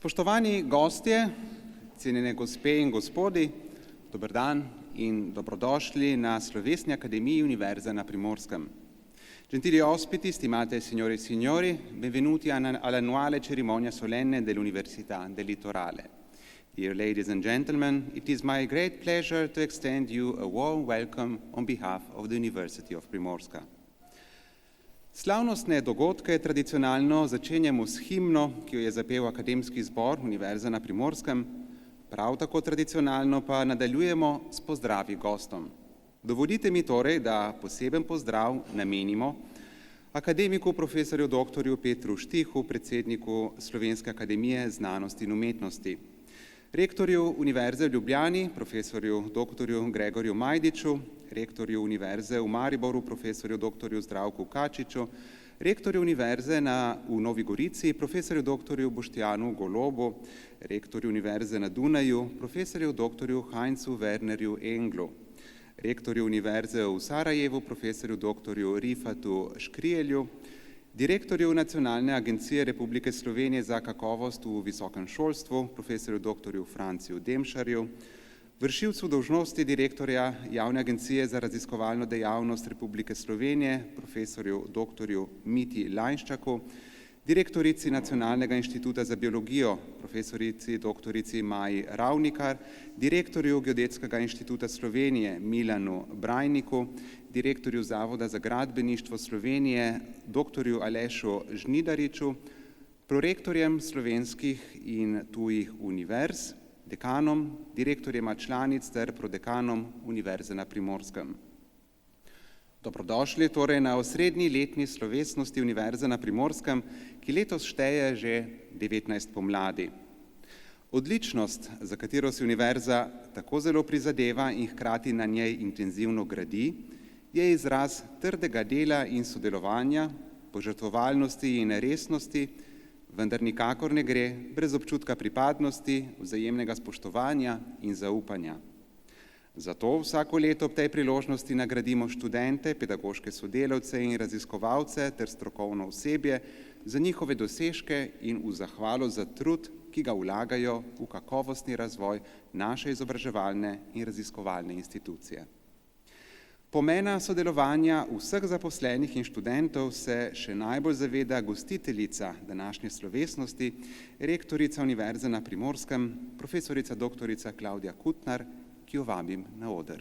Spoštovani gostje, cenjene gospe in gospodi, dober dan in dobrodošli na Slovesni akademiji Univerze na Primorskem. Gentili ospiti, stimate signore e signori, benvenuti all'annuale cerimonia solenne dell'Università del Litorale. Dear ladies and gentlemen, it is my great pleasure to extend you a warm welcome on behalf of the University of Primorska. Slavnostne dogodke tradicionalno začenjamo s himno, ki jo je zapel Akademski zbor Univerze na Primorskem, prav tako tradicionalno pa nadaljujemo s pozdravi gostom. Dovolite mi torej, da poseben pozdrav namenimo akademiku profesorju dr. Petru Štihu, predsedniku Slovenske akademije znanosti in umetnosti, rektorju Univerze v Ljubljani, profesorju dr. Gregorju Majdiču, rektorju Univerze v Mariboru, profesorju dr. Zdravku Kačiču, rektorju Univerze v Novi Gorici, profesorju dr. Boštjanu Golobu, rektorju Univerze na Dunaju, profesorju dr. Heinzu Wernerju Englu, rektorju Univerze v Sarajevu, profesorju dr. Rifatu Škrijelju, direktorju Nacionalne agencije Republike Slovenije za kakovost v visokem šolstvu, profesorju dr. Franciju Demšarju, vršilcu dolžnosti direktorja Javne agencije za raziskovalno dejavnost Republike Slovenije, profesorju dr. Miti Lajnščaku, direktorici Nacionalnega inštituta za biologijo, profesorici dr. Maji Ravnikar, direktorju Geodetskega inštituta Slovenije Milanu Brajniku, direktorju Zavoda za gradbeništvo Slovenije dr. Alešu Žnidariču, prorektorjem slovenskih in tujih univerz, dekanom, direktorjema članic ter prodekanom Univerze na Primorskem. Dobrodošli torej na osrednji letni slovesnosti Univerze na Primorskem, ki letos šteje že 19 pomladi. Odličnost, za katero si univerza tako zelo prizadeva in hkrati na njej intenzivno gradi, je izraz trdega dela in sodelovanja, požrtvovalnosti in resnosti, vendar nikakor ne gre brez občutka pripadnosti, vzajemnega spoštovanja in zaupanja. Zato vsako leto ob tej priložnosti nagradimo študente, pedagoške sodelavce in raziskovalce ter strokovno osebje za njihove dosežke in v zahvalo za trud, ki ga vlagajo v kakovostni razvoj naše izobraževalne in raziskovalne institucije. Pomena sodelovanja vseh zaposlenih in študentov se še najbolj zaveda gostiteljica današnje slovesnosti, rektorica Univerze na Primorskem, profesorica dr. Klavdija Kutnar, ki jo vabim na oder.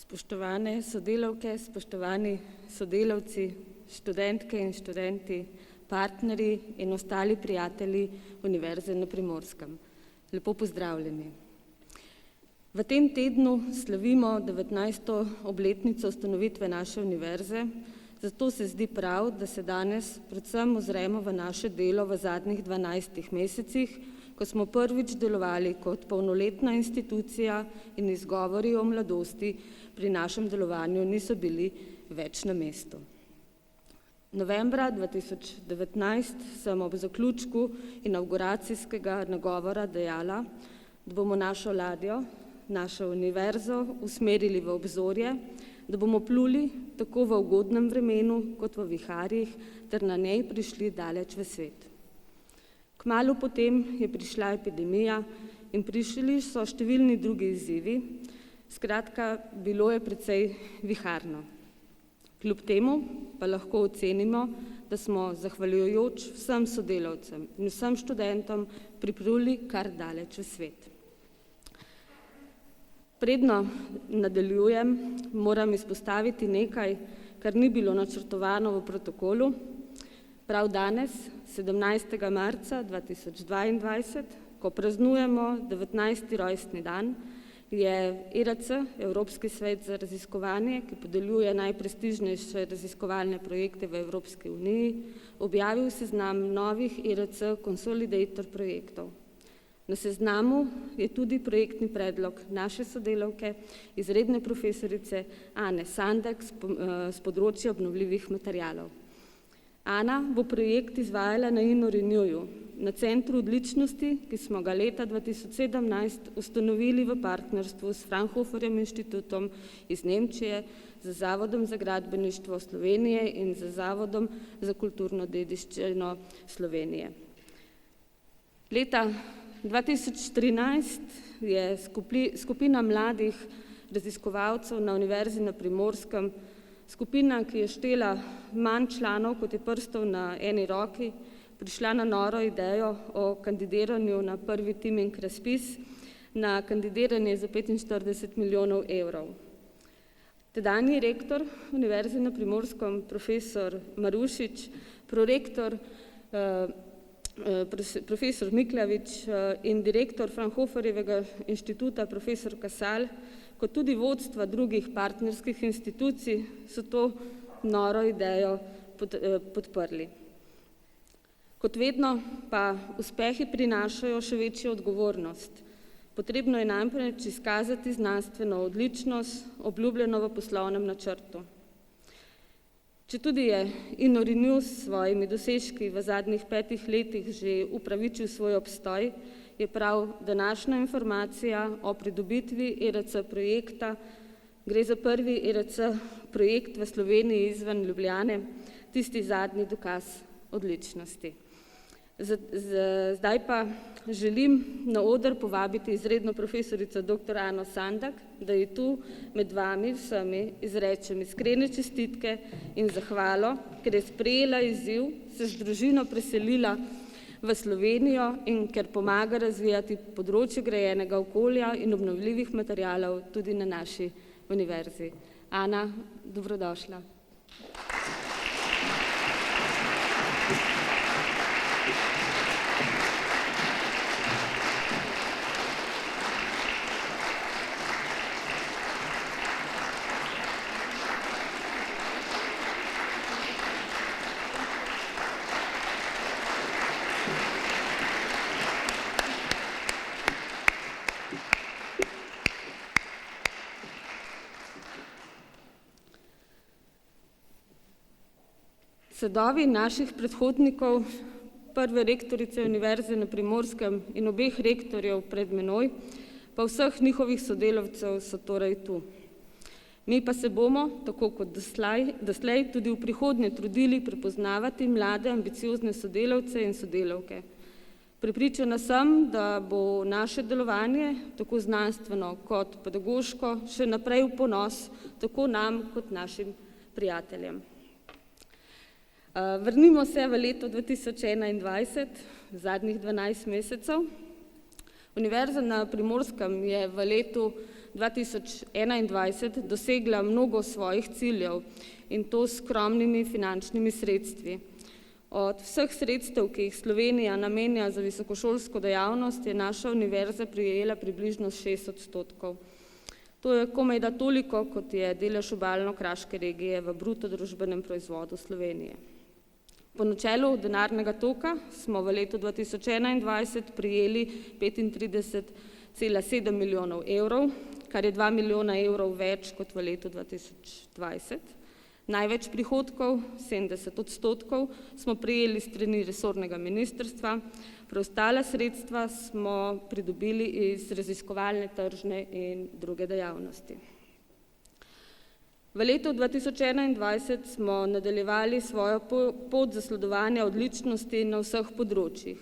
Spoštovane sodelavke, spoštovani sodelavci, študentke in študenti, partnerji in ostali prijatelji Univerze na Primorskem. Lepo pozdravljeni. V tem tednu slavimo 19. obletnico ustanovitve naše univerze, zato se zdi prav, da se danes predvsem ozremo v naše delo v zadnjih 12 mesecih, ko smo prvič delovali kot polnoletna institucija in izgovori o mladosti pri našem delovanju niso bili več na mestu. Novembra 2019 sem ob zaključku inavguracijskega nagovora dejala, da bomo našo ladjo, našo univerzo usmerili v obzorje, da bomo pluli tako v ugodnem vremenu kot v viharjih ter na njej prišli daleč v svet. K Kmalu potem je prišla epidemija in prišli so številni drugi izzivi. Skratka, bilo je precej viharno. Kljub temu pa lahko ocenimo, da smo zahvaljujoč vsem sodelavcem in vsem študentom pripluli kar daleč v svet. Predno nadaljujem, moram izpostaviti nekaj, kar ni bilo načrtovano v protokolu. Prav danes, 17. marca 2022, ko praznujemo 19. rojstni dan, je ERC, Evropski svet za raziskovanje, ki podeljuje najprestižnejše raziskovalne projekte v Evropski uniji, objavil seznam novih ERC Consolidator projektov. Na seznamu je tudi projektni predlog naše sodelavke, izredne profesorice Ane Sandak z področja obnovljivih materialov. Ana bo projekt izvajala na InnoRenewju, na Centru odličnosti, ki smo ga leta 2017 ustanovili v partnerstvu s Fraunhoferjem inštitutom iz Nemčije, z Zavodom za gradbeništvo Slovenije in z Zavodom za kulturno dediščino Slovenije. Leta 2013 je skupina mladih raziskovalcev na Univerzi na Primorskem, skupina, ki je štela manj članov, kot je prstov na eni roki, prišla na noro idejo o kandidiranju na prvi teaming razpis na kandidiranje za 45 milijonov evrov. Tedanji rektor Univerze na Primorskem, profesor Marušič, prorektor profesor Miklavič in direktor Fraunhoferjevega inštituta, profesor Kasal, kot tudi vodstva drugih partnerskih institucij so to noro idejo podprli. Kot vedno pa uspehi prinašajo še večjo odgovornost. Potrebno je namreč izkazati znanstveno odličnost, obljubljeno v poslovnem načrtu. Četudi je InnoRenew s svojimi dosežki v zadnjih 5 letih že upravičil svoj obstoj, je prav današnja informacija o pridobitvi ERC projekta, gre za prvi ERC projekt v Sloveniji izven Ljubljane, tisti zadnji dokaz odličnosti. Zdaj pa želim na oder povabiti izredno profesorico dr. Ano Sandak, da ji tu med vami vsemi izrečem iskrene čestitke in zahvalo, ker je sprejela izziv, se z družino preselila v Slovenijo in ker pomaga razvijati področje grajenega okolja in obnovljivih materialov tudi na naši univerzi. Ana, dobrodošla. Sadovi naših predhodnikov, prve rektorice Univerze na Primorskem in obeh rektorjev pred menoj, pa vseh njihovih sodelavcev so torej tu. Mi pa se bomo, tako kot doslej, tudi v prihodnje trudili prepoznavati mlade, ambiciozne sodelavce in sodelavke. Prepričana sem, da bo naše delovanje, tako znanstveno kot pedagoško, še naprej v ponos tako nam kot našim prijateljem. Vrnimo se v leto 2021, zadnjih 12 mesecev. Univerza na Primorskem je v letu 2021 dosegla mnogo svojih ciljev in to s skromnimi finančnimi sredstvi. Od vseh sredstev, ki jih Slovenija namenja za visokošolsko dejavnost, je naša univerza prejela približno 6%. To je komajda toliko, kot je delež obalno-kraške regije v bruto družbenem proizvodu Slovenije. Po načelu denarnega toka smo v letu 2021 prijeli 35,7 milijonov evrov, kar je 2 milijona evrov več kot v letu 2020. Največ prihodkov, 70%, smo prijeli s strani resornega ministrstva, preostala sredstva smo pridobili iz raziskovalne, tržne in druge dejavnosti. V letu 2021 smo nadaljevali svojo pot zasledovanja odličnosti na vseh področjih.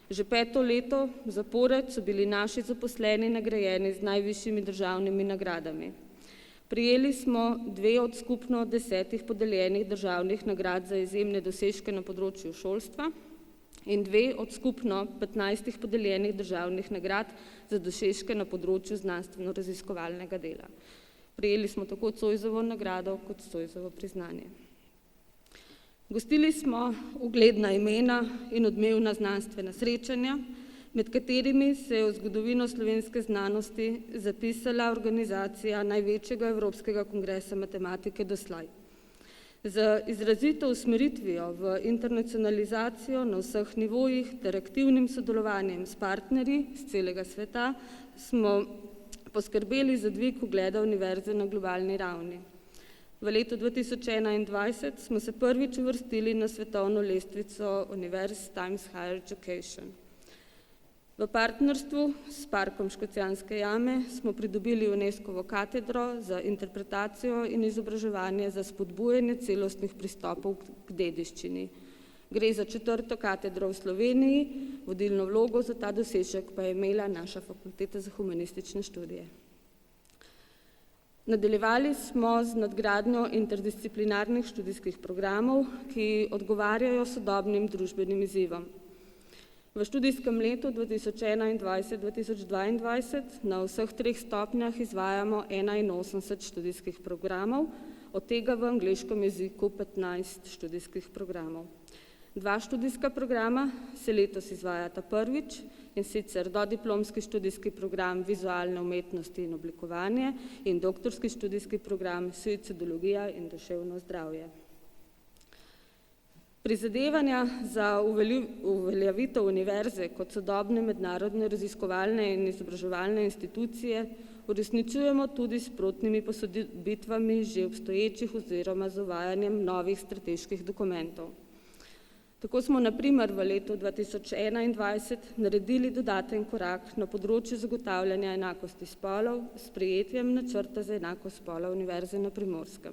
Že 5. leto zapored so bili naši zaposleni nagrajeni z najvišjimi državnimi nagradami. Prijeli smo 2 od skupno 10 podeljenih državnih nagrad za izjemne dosežke na področju šolstva in 2 od skupno 15 podeljenih državnih nagrad za dosežke na področju znanstveno-raziskovalnega dela. Prijeli smo tako Zoisovo nagrado kot Zoisovo priznanje. Gostili smo ugledna imena in odmevna znanstvena srečanja, med katerimi se je v zgodovino slovenske znanosti zapisala organizacija največjega Evropskega kongresa matematike doslej. Z izrazito usmeritvijo v internacionalizacijo na vseh nivojih ter aktivnim sodelovanjem s partnerji z celega sveta smo poskrbeli za dvig ugleda univerze na globalni ravni. V letu 2021 smo se prvič uvrstili na svetovno lestvico univerz Times Higher Education. V partnerstvu s Parkom Škocjanske jame smo pridobili UNESCO-vo katedro za interpretacijo in izobraževanje za spodbujanje celostnih pristopov k dediščini. Gre za 4. katedro v Sloveniji, vodilno vlogo za ta dosežek pa je imela naša Fakulteta za humanistične študije. Nadaljevali smo z nadgradnjo interdisciplinarnih študijskih programov, ki odgovarjajo sodobnim družbenim izzivom. V študijskem letu 2021-2022 na vseh 3 stopnjah izvajamo 81 študijskih programov, od tega v angleškem jeziku 15 študijskih programov. 2 študijska programa se letos izvajata prvič, in sicer dodiplomski študijski program Vizualne umetnosti in oblikovanje in doktorski študijski program Suicidologija in duševno zdravje. Prizadevanja za uveljavitev univerze kot sodobne mednarodne raziskovalne in izobraževalne institucije uresničujemo tudi s sprotnimi posodobitvami že obstoječih oziroma z uvajanjem novih strateških dokumentov. Tako smo na primer v letu 2021 naredili dodaten korak na področju zagotavljanja enakosti spolov s sprejetjem načrta za enakost spola Univerze na Primorskem.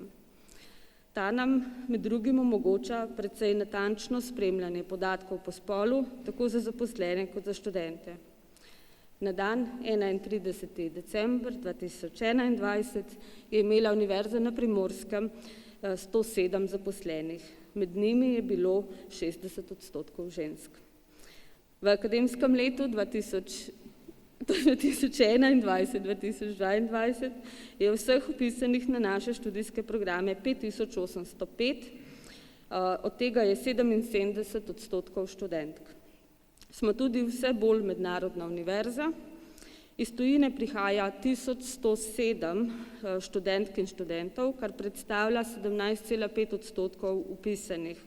Ta nam med drugim omogoča precej natančno spremljanje podatkov po spolu, tako za zaposlene kot za študente. Na dan 31. december 2021 je imela Univerza na Primorskem 107 zaposlenih. Med njimi je bilo 60% žensk. V akademskem letu 2021-2022 je vseh upisanih na naše študijske programe 5805, od tega je 77% študentk. Smo tudi vse bolj mednarodna univerza. Iz tujine prihaja 1107 študentk in študentov, kar predstavlja 17,5% upisanih.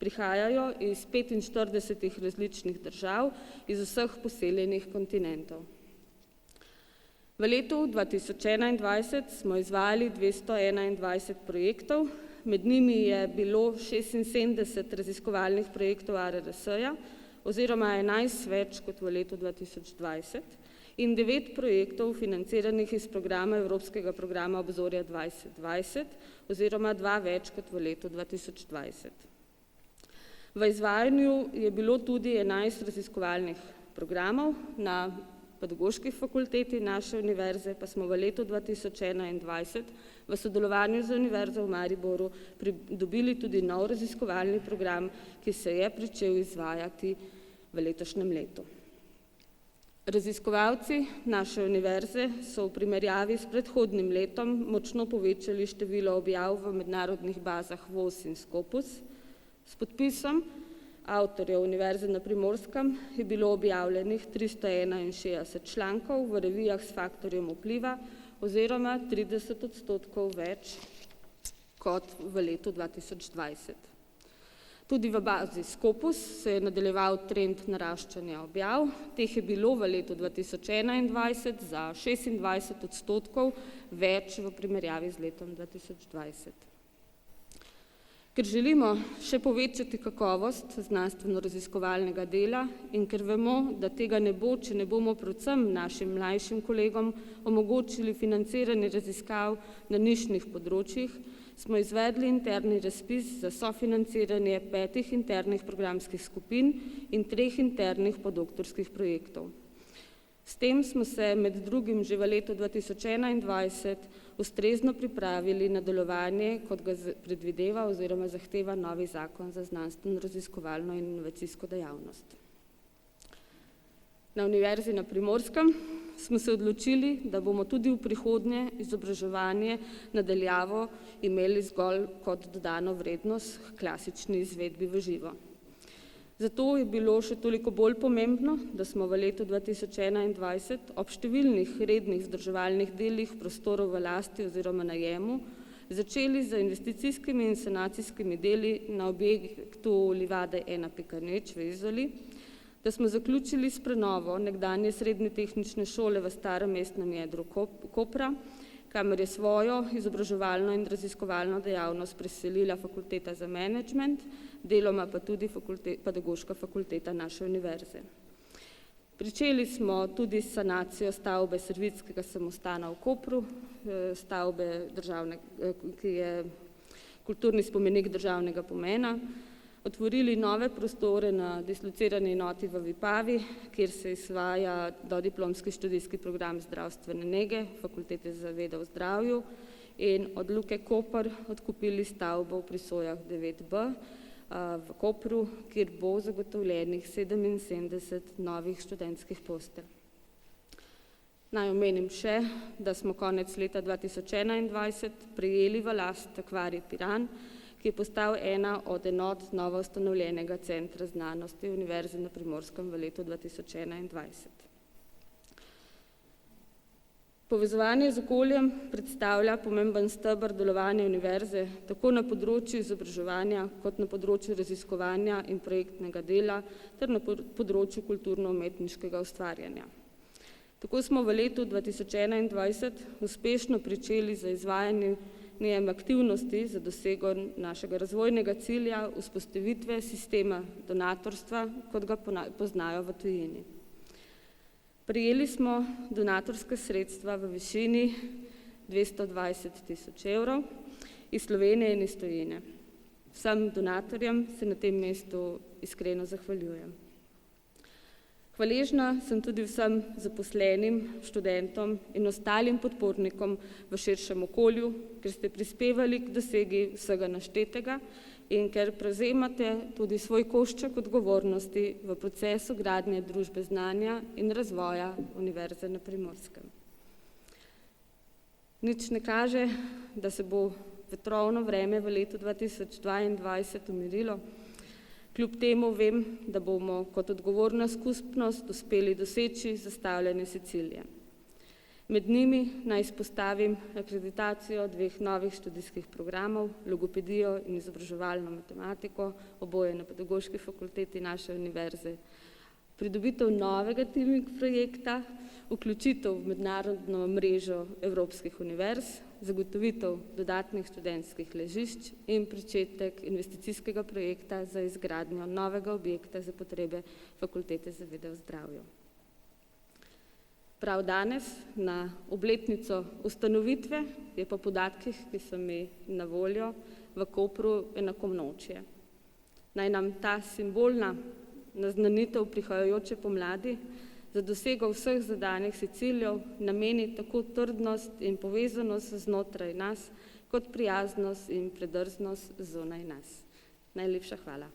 Prihajajo iz 45 različnih držav, iz vseh poseljenih kontinentov. V letu 2021 smo izvajali 221 projektov, med njimi je bilo 76 raziskovalnih projektov ARRS-ja oziroma 11 več kot v letu 2020 in 9 projektov financiranih iz programa Evropskega programa Obzorja 2020 oziroma 2 več kot v letu 2020. V izvajanju je bilo tudi 11 raziskovalnih programov, na Pedagoški fakulteti naše univerze pa smo v letu 2021 v sodelovanju z Univerzo v Mariboru pridobili tudi nov raziskovalni program, ki se je pričel izvajati v letošnjem letu. Raziskovalci naše univerze so v primerjavi s predhodnim letom močno povečali število objav v mednarodnih bazah VOS in Scopus. S podpisom avtorjev Univerze na Primorskem je bilo objavljenih 361 člankov v revijah s faktorjem vpliva oziroma 30% več kot v letu 2020. Tudi v bazi Scopus se je nadaljeval trend naraščanja objav. Teh je bilo v letu 2021 za 26% več v primerjavi z letom 2020. Ker želimo še povečati kakovost znanstveno-raziskovalnega dela in ker vemo, da tega ne bo, če ne bomo predvsem našim mlajšim kolegom omogočili financiranje raziskav na nišnih področjih, smo izvedli interni razpis za sofinanciranje 5 internih programskih skupin in 3 internih podoktorskih projektov. S tem smo se med drugim že v letu 2021 ustrezno pripravili na delovanje, kot ga predvideva oziroma zahteva novi zakon za znanstveno, raziskovalno in inovacijsko dejavnost. Na Univerzi na Primorskem smo se odločili, da bomo tudi v prihodnje izobraževanje na daljavo imeli zgolj kot dodano vrednost k klasični izvedbi v živo. Zato je bilo še toliko bolj pomembno, da smo v letu 2021 ob številnih rednih vzdrževalnih delih prostorov v lasti oziroma najemu začeli z investicijskimi in sanacijskimi deli na objektu Livade 1.0 v Izoli, da smo zaključili s prenovo nekdanje srednje tehnične šole v starem mestnem jedru Kopra, kamor je svojo izobraževalno in raziskovalno dejavnost preselila Fakulteta za menedžment, deloma pa tudi Pedagoška fakulteta naše univerze. Pričeli smo tudi s sanacijo stavbe Servitskega samostana v Kopru, stavbe, ki je kulturni spomenik državnega pomena, otvorili nove prostore na dislocirani enoti v Vipavi, kjer se izvaja dodiplomski študijski program zdravstvene nege Fakultete za vede o zdravju in od Luke Koper odkupili stavbo v Prisojah 9B v Kopru, kjer bo zagotovljenih 77 novih študentskih postelj. Naj omenim še, da smo konec leta 2021 prejeli v last Akvarij Piran, ki je postal ena od enot novo ustanovljenega Centra znanosti Univerze na Primorskem v letu 2021. Povezovanje z okoljem predstavlja pomemben steber delovanja univerze tako na področju izobraževanja kot na področju raziskovanja in projektnega dela ter na področju kulturno-umetniškega ustvarjanja. Tako smo v letu 2021 uspešno pričeli z izvajanjem aktivnosti za dosego našega razvojnega cilja vzpostavitve sistema donatorstva, kot ga poznajo v tujini. Prijeli smo donatorska sredstva v višini 220 000 evrov iz Slovenije in iz tujine. Vsem donatorjem se na tem mestu iskreno zahvaljujem. Hvaležna sem tudi vsem zaposlenim, študentom in ostalim podpornikom v širšem okolju, ker ste prispevali k dosegi vsega naštetega in ker prevzemate tudi svoj košček odgovornosti v procesu gradnje družbe znanja in razvoja Univerze na Primorskem. Nič ne kaže, da se bo vetrovno vreme v letu 2022 umirilo. Kljub temu vem, da bomo kot odgovorna skupnost uspeli doseči zastavljene si cilje. Med njimi naj izpostavim akreditacijo 2 novih študijskih programov, logopedijo in izobraževalno matematiko, oboje na Pedagoški fakulteti naše univerze, pridobitev novega teaming projekta, vključitev v mednarodno mrežo evropskih univerz, zagotovitev dodatnih študentskih ležišč in pričetek investicijskega projekta za izgradnjo novega objekta za potrebe Fakultete za vede o zdravju. Prav danes, na obletnico ustanovitve, je po podatkih, ki so mi na voljo, v Kopru enakomnočje. Naj nam ta simbolna naznanitev prihajajoče pomladi za dosego vseh zadanih si ciljev nameni tako trdnost in povezanost znotraj nas, kot prijaznost in predrznost zunaj nas. Najlepša hvala.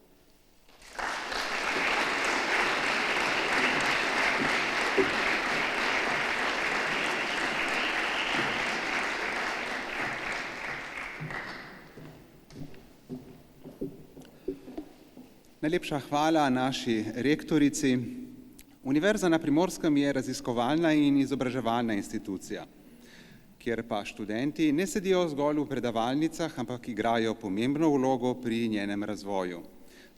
Najlepša hvala naši rektorici. Univerza na Primorskem je raziskovalna in izobraževalna institucija, kjer pa študenti ne sedijo zgolj v predavalnicah, ampak igrajo pomembno vlogo pri njenem razvoju.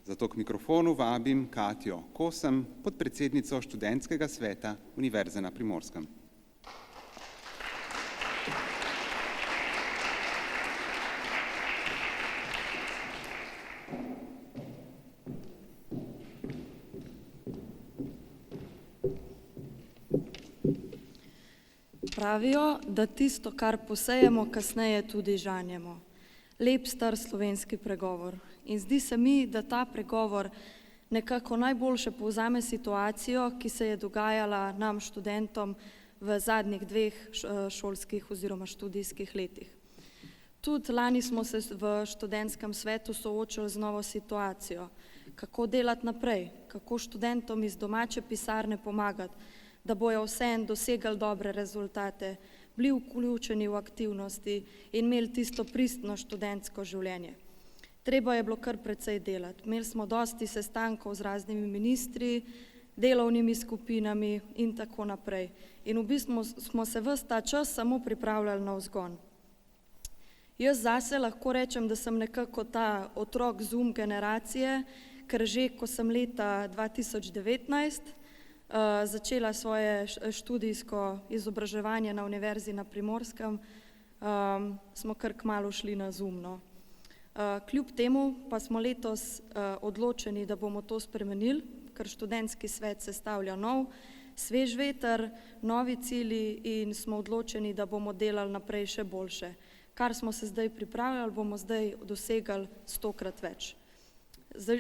Zato k mikrofonu vabim Katjo Kosem, podpredsednico študentskega sveta Univerze na Primorskem. Pravijo, da tisto, kar posejemo, kasneje tudi žanjemo. Lep star slovenski pregovor. In zdi se mi, da ta pregovor nekako najboljše povzame situacijo, ki se je dogajala nam študentom v zadnjih 2 šolskih oziroma študijskih letih. Tudi lani smo se v študentskem svetu soočili z novo situacijo, kako delati naprej, kako študentom iz domače pisarne pomagati, da bojo vseeno dosegali dobre rezultate, bili vključeni v aktivnosti in imeli tisto pristno študentsko življenje. Treba je bilo kar precej delati. Imeli smo dosti sestankov z raznimi ministri, delovnimi skupinami in tako naprej. In v bistvu smo se ves ta čas samo pripravljali na vzgon. Jaz zase lahko rečem, da sem nekako ta otrok Zoom generacije, ker že ko sem leta 2019 začela svoje študijsko izobraževanje na Univerzi na Primorskem, smo kar kmalu šli na Zoom. No. Kljub temu pa smo letos odločeni, da bomo to spremenili, ker študentski svet sestavlja nov, svež veter, novi cilji in smo odločeni, da bomo delali naprej še boljše. Kar smo se zdaj pripravljali, bomo zdaj dosegali 100-krat več.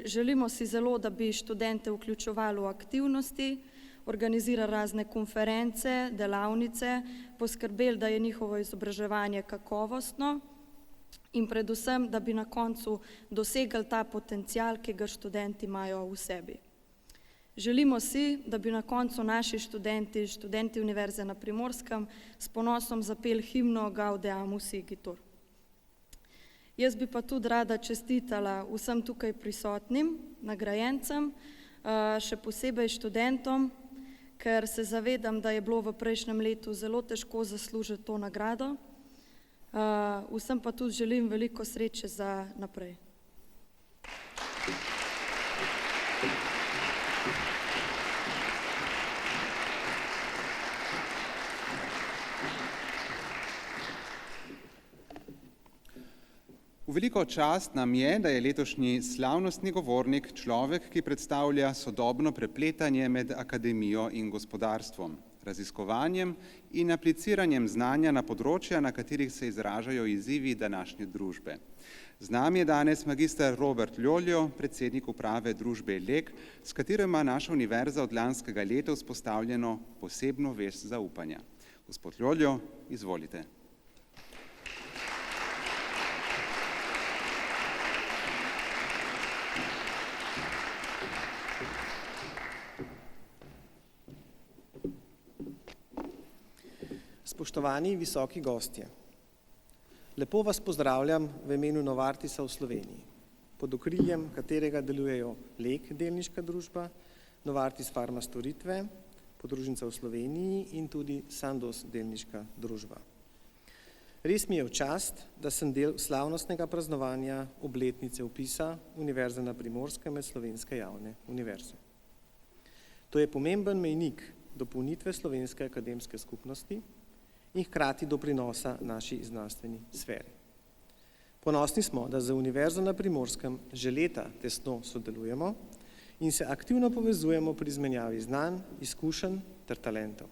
Želimo si zelo, da bi študente vključevali v aktivnosti, organizirali razne konference, delavnice, poskrbeli, da je njihovo izobraževanje kakovostno in predvsem, da bi na koncu dosegali ta potencial, ki ga študenti imajo v sebi. Želimo si, da bi na koncu naši študenti Univerze na Primorskem s ponosom zapeli himno Gaudeamus Igitur. Jaz bi pa tudi rada čestitala vsem tukaj prisotnim, nagrajencem, še posebej študentom, ker se zavedam, da je bilo v prejšnjem letu zelo težko zaslužiti to nagrado. Vsem pa tudi želim veliko sreče za naprej. V veliko čast nam je, da je letošnji slavnostni govornik človek, ki predstavlja sodobno prepletanje med akademijo in gospodarstvom, raziskovanjem in apliciranjem znanja na področja, na katerih se izražajo izzivi današnje družbe. Z nami je danes magister Robert Ljoljo, predsednik uprave družbe LEK, s katero ima naša univerza od lanskega leta vzpostavljeno posebno vez zaupanja. Gospod Ljoljo, izvolite. Spoštovani visoki gostje, lepo vas pozdravljam v imenu Novartisa v Sloveniji, pod okriljem katerega delujejo LEK delniška družba, Novartis Pharma storitve, podružnica v Sloveniji in tudi Sandoz delniška družba. Res mi je v čast, da sem del slavnostnega praznovanja obletnice vpisa Univerze na Primorskem med slovenske javne univerze. To je pomemben mejnik dopolnitve slovenske akademske skupnosti in hkrati doprinosa naši znanstveni sferi. Ponosni smo, da z Univerzo na Primorskem že leta tesno sodelujemo in se aktivno povezujemo pri izmenjavi znanj, izkušenj ter talentov.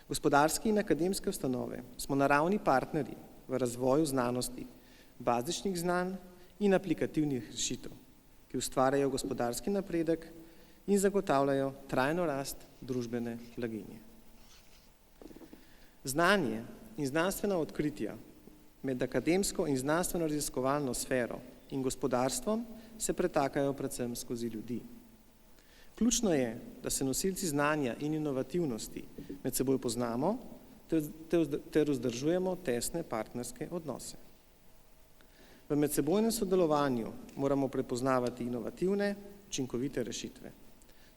Gospodarske in akademske ustanove smo naravni partnerji v razvoju znanosti, bazičnih znanj in aplikativnih rešitev, ki ustvarjajo gospodarski napredek in zagotavljajo trajno rast družbene blaginje. Znanje in znanstvena odkritja med akademsko in znanstveno-raziskovalno sfero in gospodarstvom se pretakajo predvsem skozi ljudi. Ključno je, da se nosilci znanja in inovativnosti med seboj poznamo ter vzdržujemo tesne partnerske odnose. V medsebojnem sodelovanju moramo prepoznavati inovativne, učinkovite rešitve,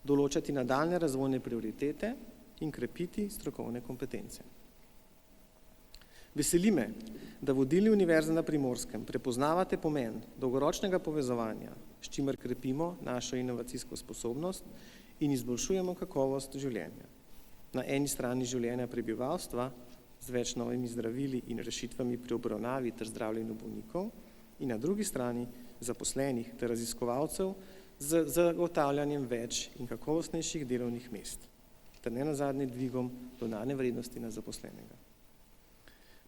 določati nadaljnje razvojne prioritete in krepiti strokovne kompetence. Veseli me, da vodilni Univerze na Primorskem prepoznavate pomen dolgoročnega povezovanja, s čimer krepimo našo inovacijsko sposobnost in izboljšujemo kakovost življenja. Na eni strani življenja prebivalstva z več novimi zdravili in rešitvami pri obravnavi ter zdravljenju bolnikov in na drugi strani zaposlenih ter raziskovalcev z zagotavljanjem več in kakovostnejših delovnih mest ter nenazadnje dvigom dodane vrednosti na zaposlenega.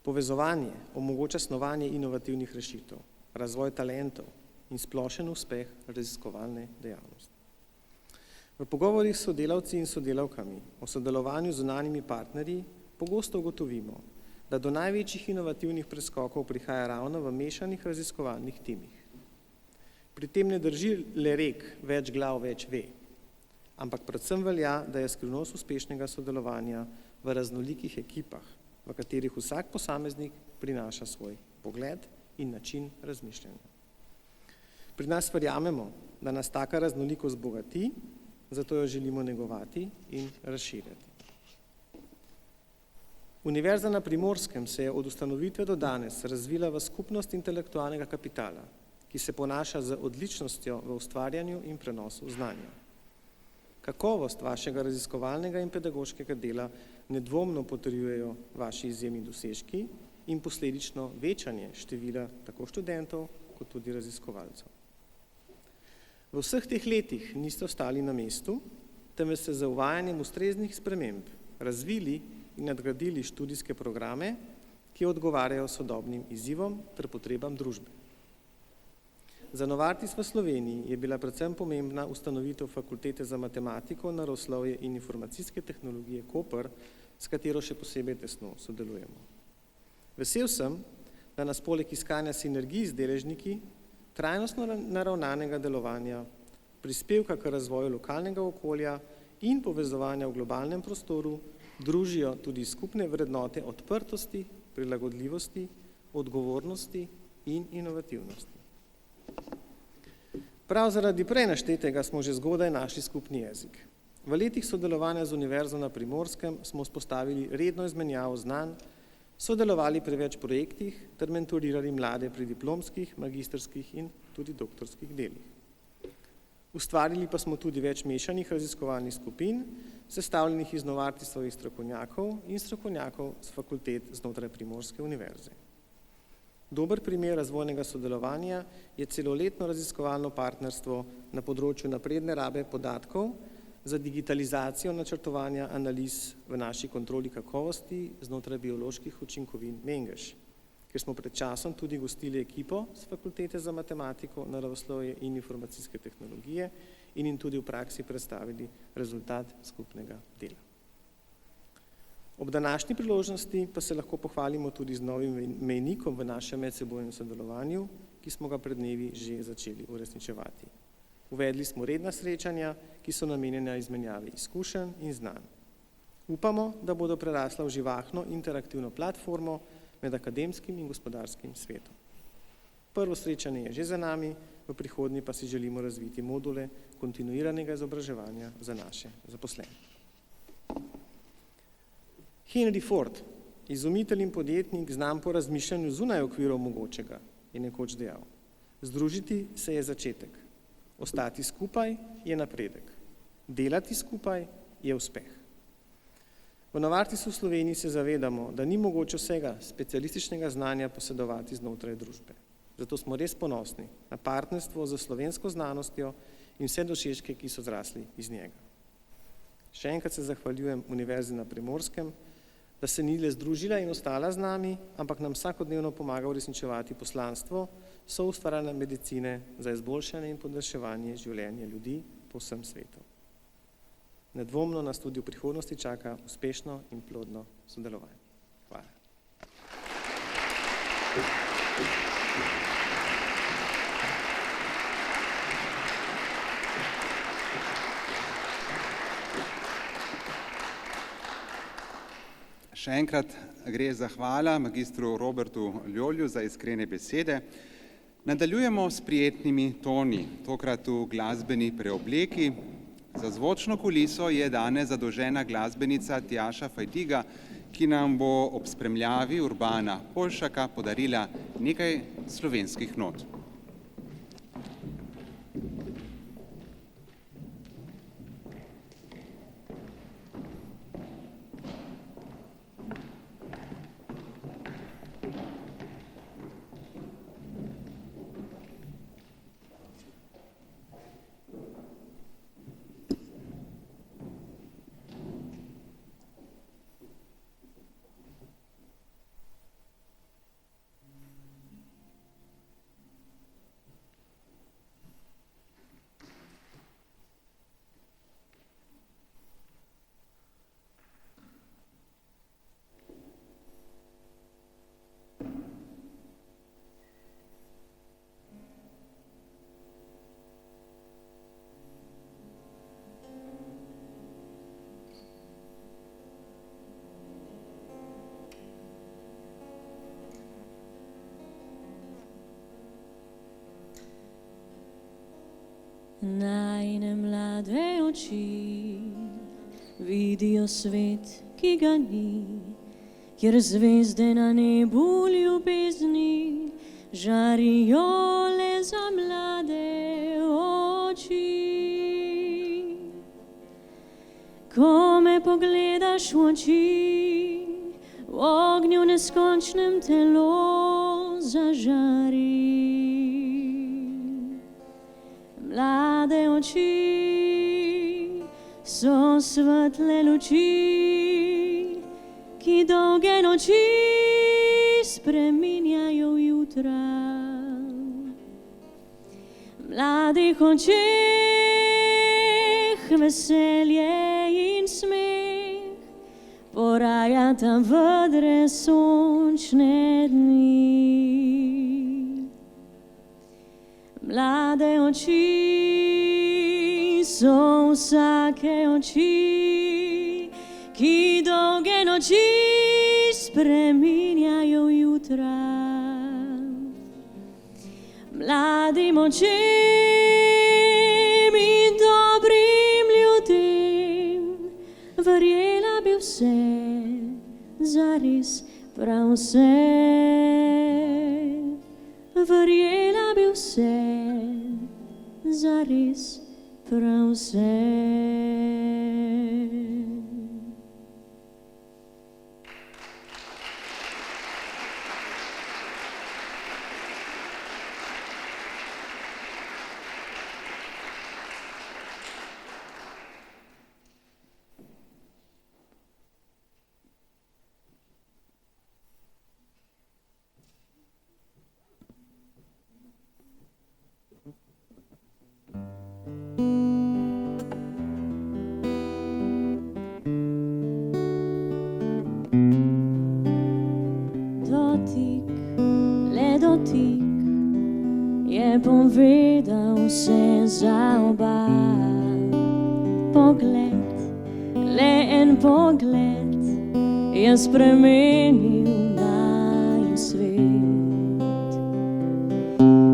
Povezovanje omogoča snovanje inovativnih rešitev, razvoj talentov in splošen uspeh raziskovalne dejavnosti. V pogovorih s sodelavci in sodelavkami o sodelovanju z zunanjimi partnerji pogosto ugotovimo, da do največjih inovativnih preskokov prihaja ravno v mešanih raziskovalnih timih. Pri tem ne drži le rek več glav več ve, ampak predvsem velja, da je skrivnost uspešnega sodelovanja v raznolikih ekipah, v katerih vsak posameznik prinaša svoj pogled in način razmišljanja. Pri nas verjamemo, da nas taka raznolikost bogati, zato jo želimo negovati in razširjati. Univerza na Primorskem se je od ustanovitve do danes razvila v skupnost intelektualnega kapitala, ki se ponaša z odličnostjo v ustvarjanju in prenosu znanja. Kakovost vašega raziskovalnega in pedagoškega dela nedvomno potrjujejo vaši izjemni dosežki in posledično večanje števila tako študentov kot tudi raziskovalcev. V vseh teh letih niste ostali na mestu, temveč ste z uvajanjem ustreznih sprememb razvili in nadgradili študijske programe, ki odgovarjajo sodobnim izzivom ter potrebam družbe. Za Novartis v Sloveniji je bila predvsem pomembna ustanovitev Fakultete za matematiko, naravoslovje in informacijske tehnologije Koper, s katero še posebej tesno sodelujemo. Vesel sem, da nas poleg iskanja sinergij z deležniki, trajnostno naravnanega delovanja, prispevka k razvoju lokalnega okolja in povezovanja v globalnem prostoru družijo tudi skupne vrednote odprtosti, prilagodljivosti, odgovornosti in inovativnosti. Prav zaradi prej naštetega smo že zgodaj našli skupni jezik. V letih sodelovanja z Univerzo na Primorskem smo vzpostavili redno izmenjavo znanj, sodelovali pri več projektih ter mentorirali mlade pri diplomskih, magistrskih in tudi doktorskih delih. Ustvarili pa smo tudi več mešanih raziskovalnih skupin, sestavljenih iz Novartisovih strokovnjakov in strokovnjakov z fakultet znotraj Primorske univerze. Dober primer razvojnega sodelovanja je celoletno raziskovalno partnerstvo na področju napredne rabe podatkov za digitalizacijo načrtovanja analiz v naši kontroli kakovosti znotraj bioloških učinkovin Mengeš, kjer smo pred časom tudi gostili ekipo z Fakultete za matematiko, naravoslovje in informacijske tehnologije in jim tudi v praksi predstavili rezultat skupnega dela. Ob današnji priložnosti pa se lahko pohvalimo tudi z novim mejnikom v našem medsebojnem sodelovanju, ki smo ga pred dnevi že začeli uresničevati. Uvedli smo redna srečanja, ki so namenjena izmenjavi izkušenj in znanj. Upamo, da bodo prerasla v živahno interaktivno platformo med akademskim in gospodarskim svetom. Prvo srečanje je že za nami, v prihodnje pa si želimo razviti module kontinuiranega izobraževanja za naše zaposlene. Henry Ford, izumitelj in podjetnik, znan po razmišljanju zunaj okvirov mogočega, je nekoč dejal: združiti se je začetek, ostati skupaj je napredek, delati skupaj je uspeh. V Novartisu v Sloveniji se zavedamo, da ni mogoče vsega specialističnega znanja posedovati znotraj družbe. Zato smo res ponosni na partnerstvo z slovensko znanostjo in vse dosežke, ki so zrasli iz njega. Še enkrat se zahvaljujem Univerzi na Primorskem, da se ni le združila in ostala z nami, ampak nam vsakodnevno pomaga uresničevati poslanstvo soustvarjanja medicine za izboljšanje in podaljševanje življenja ljudi po vsem svetu. Nedvomno nas tudi v prihodnosti čaka uspešno in plodno sodelovanje. Hvala. Še enkrat gre zahvala magistru Robertu Ljolju za iskrene besede. Nadaljujemo s prijetnimi toni, tokrat v glasbeni preobleki. Za zvočno kuliso je danes zadolžena glasbenica Tjaša Fajdiga, ki nam bo ob spremljavi Urbana Polšaka podarila nekaj slovenskih not. Najne mlade oči vidijo svet, ki ga ni, kjer zvezde na nebu ljubezni žarijo le za mlade oči. Ko me pogledaš v oči, v ognju neskončnem telo zažari. Mlade oči so svetle luči, ki dolge noči spreminjajo v jutra. Mladih očeh veselje in smeh porajata vedre sončne dni. Mlade oči so vsake oči, ki dolge noči spreminjajo v jutra. Mladim očem in dobrim ljudem verjela bi vse, zares prav vse. Verjela bi vse, zares prav vse. Dotik je povedal vse za oba. Pogled, le en pogled je spremenil naju svet.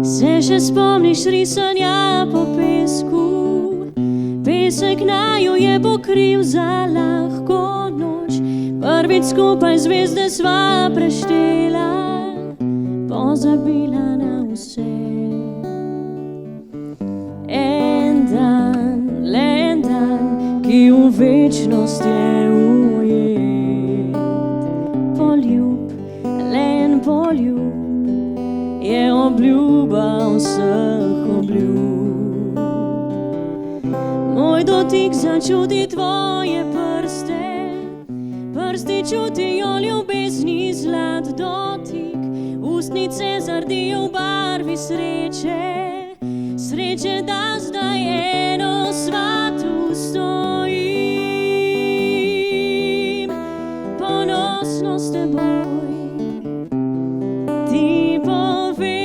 Se še spomniš risanja po pesku? Pesek naju je pokril za lahko noč. Prvič skupaj zvezde sva preštela, pozabila na vse. En dan, le en dan, ki v večnost je ujet. Poljub, le en poljub, je obljuba vseh obljub. Moj dotik začuti tvoje prste, prsti čutijo ljubezni zlat dotik. Ustnice zardijo v barvi sreče, sreče, da zdaj eno sva tu stojim. Ponosno s teboj ti povem,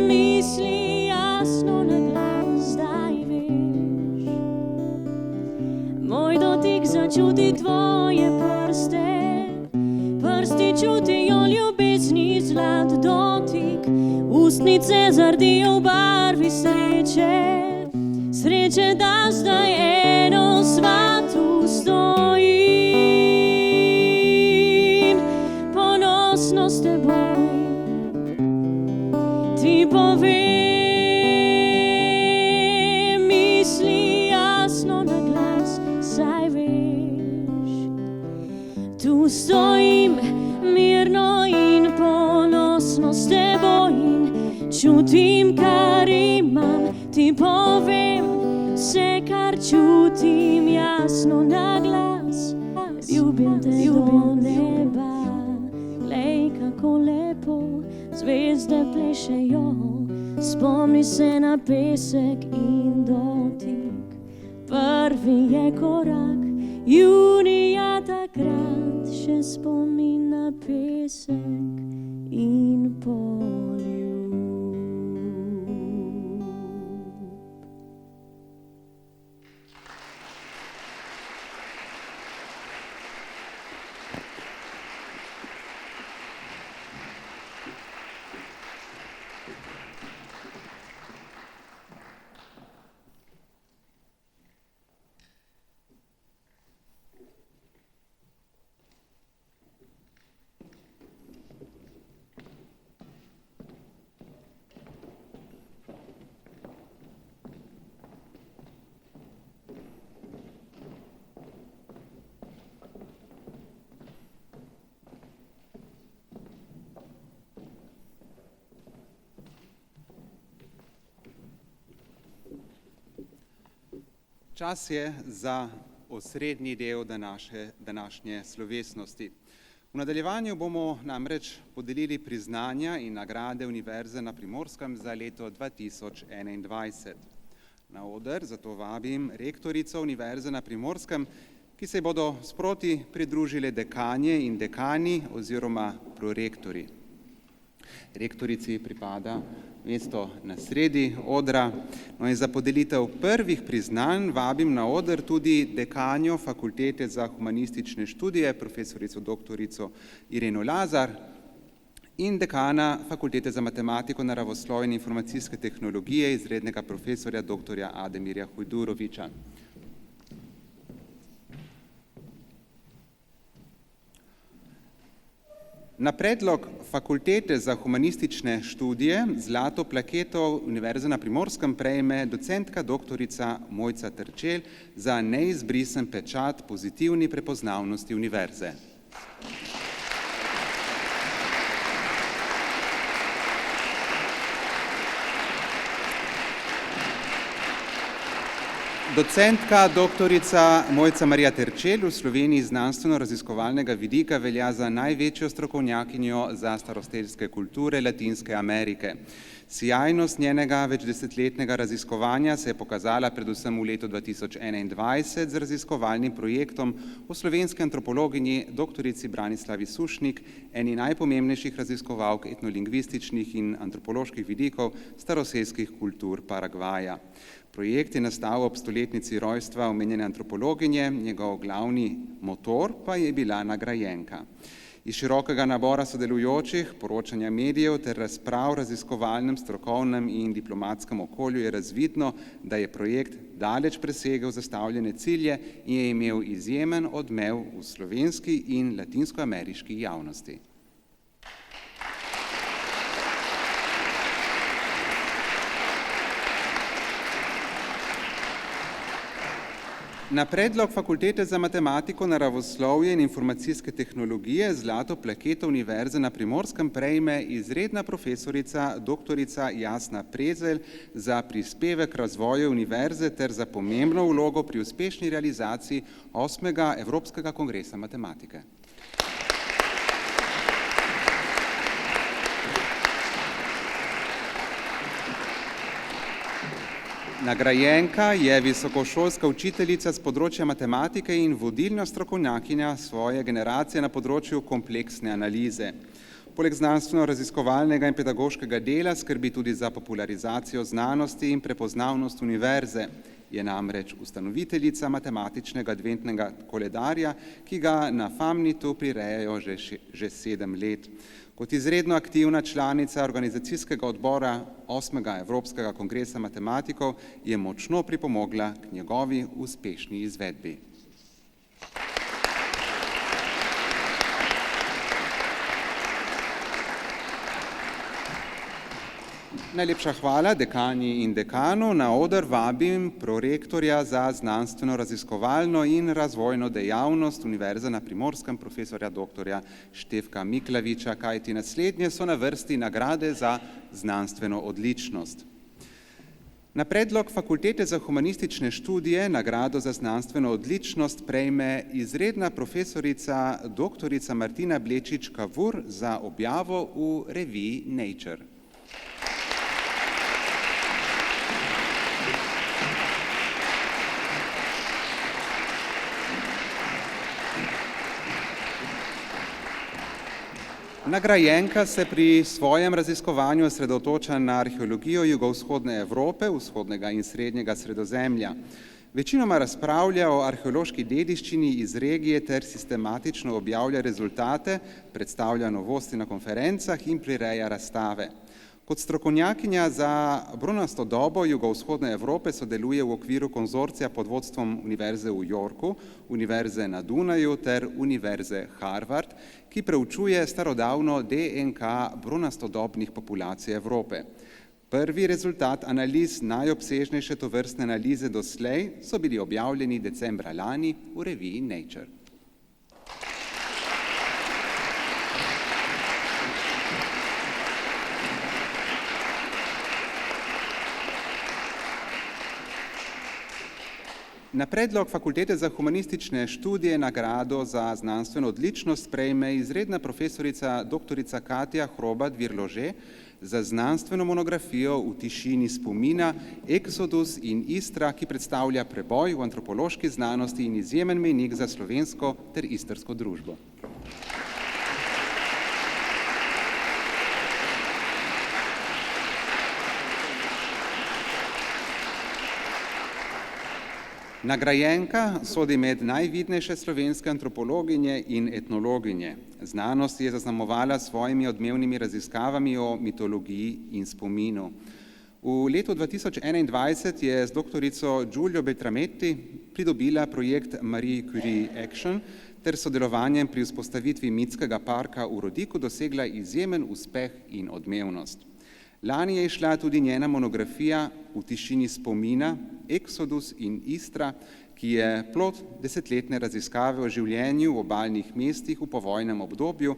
misli jasno na glas, zdaj veš. Moj dotik začuti tvoje prste, prsti čutijo ljubezni zlat dotik. Ustnice zardijo v barvi sreče, sreče, da zdaj eno sva tu stojim. Ponosno s teboj ti povem, misli jasno na glas, saj veš. Tu stojim mirno in ponosno s teboj in čutim, kar imam, ti povem vse, kar čutim jasno na glas. Ljubim te do neba, glej, kako lepo zvezde plešejo. Spomni se na pesek in dotik, prvi je korak junija takrat, še spomin na pesek in poljub. Čas je za osrednji del današnje slovesnosti. V nadaljevanju bomo namreč podelili priznanja in nagrade Univerze na Primorskem za leto 2021. Na oder zato vabim rektorico Univerze na Primorskem, ki se bodo sproti pridružile dekanje in dekani oziroma prorektori. Rektorici pripada mesto na sredi odra. No in za podelitev prvih priznanj vabim na oder tudi dekanjo Fakultete za humanistične študije, profesorico doktorico Ireno Lazar, in dekana Fakultete za matematiko, naravoslovje in informacijske tehnologije, izrednega profesorja doktorja Ademirja Hujduroviča. Na predlog Fakultete za humanistične študije zlato plaketo Univerze na Primorskem prejme docentka doktorica Mojca Terčelj za neizbrisen pečat pozitivni prepoznavnosti univerze. Docentka doktorica Mojca Marija Terčelj v Sloveniji znanstveno-raziskovalnega vidika velja za največjo strokovnjakinjo za staroselske kulture Latinske Amerike. Sijajnost njenega večdesetletnega raziskovanja se je pokazala predvsem v letu 2021 z raziskovalnim projektom o slovenski antropologinji doktorici Branislavi Sušnik, eni najpomembnejših raziskovalk etnolingvističnih in antropoloških vidikov staroselskih kultur Paragvaja. Projekt je nastal ob stoletnici rojstva omenjene antropologinje, njegov glavni motor pa je bila nagrajenka. Iz širokega nabora sodelujočih, poročanja medijev ter razprav v raziskovalnem, strokovnem in diplomatskem okolju je razvidno, da je projekt daleč presegel zastavljene cilje in je imel izjemen odmev v slovenski in latinskoameriški javnosti. Na predlog Fakultete za matematiko, naravoslovje in informacijske tehnologije zlato plaketo Univerze na Primorskem prejme izredna profesorica doktorica Jasna Prezelj za prispevek razvoju univerze ter za pomembno vlogo pri uspešni realizaciji 8. Evropskega kongresa matematike. Nagrajenka je visokošolska učiteljica z področja matematike in vodilna strokovnjakinja svoje generacije na področju kompleksne analize. Poleg znanstveno-raziskovalnega in pedagoškega dela skrbi tudi za popularizacijo znanosti in prepoznavnost univerze. Je namreč ustanoviteljica matematičnega adventnega koledarja, ki ga na Famnitu prirejajo že 7 let. Kot izredno aktivna članica organizacijskega odbora 8. Evropskega kongresa matematikov je močno pripomogla k njegovi uspešni izvedbi. Najlepša hvala dekani in dekanu. Na oder vabim prorektorja za znanstveno-raziskovalno in razvojno dejavnost Univerze na Primorskem, profesorja doktorja Štefka Miklaviča, kajti naslednje so na vrsti nagrade za znanstveno odličnost. Na predlog Fakultete za humanistične študije nagrado za znanstveno odličnost prejme izredna profesorica doktorica Martina Blečič-Kavur za objavo v reviji Nature. Nagrajenka se pri svojem raziskovanju osredotoča na arheologijo jugovzhodne Evrope, vzhodnega in srednjega Sredozemlja. Večinoma razpravlja o arheološki dediščini iz regije ter sistematično objavlja rezultate, predstavlja novosti na konferencah in prireja razstave. Kot strokovnjakinja za bronasto dobo jugovzhodne Evrope sodeluje v okviru konzorcija pod vodstvom Univerze v Yorku, Univerze na Dunaju ter Univerze Harvard, ki preučuje starodavno DNK bronastodobnih populacij Evrope. Prvi rezultat analiz najobsežnejše tovrstne analize doslej so bili objavljeni decembra lani v reviji Nature. Na predlog Fakultete za humanistične študije nagrado za znanstveno odličnost prejme izredna profesorica dr. Katja Hrobad-Virlože za znanstveno monografijo V tišini spomina Exodus in Istra, ki predstavlja preboj v antropološki znanosti in izjemen mejnik za slovensko ter istrsko družbo. Nagrajenka sodi med najvidnejše slovenske antropologinje in etnologinje. Znanost je zaznamovala s svojimi odmevnimi raziskavami o mitologiji in spominu. V letu 2021 je z doktorico Giulio Beltrametti pridobila projekt Marie Curie Action ter sodelovanjem pri vzpostavitvi mitskega parka v Rodiku dosegla izjemen uspeh in odmevnost. Lani je izšla tudi njena monografija V tišini spomina, Exodus in Istra, ki je plod desetletne raziskave o življenju v obalnih mestih v povojnem obdobju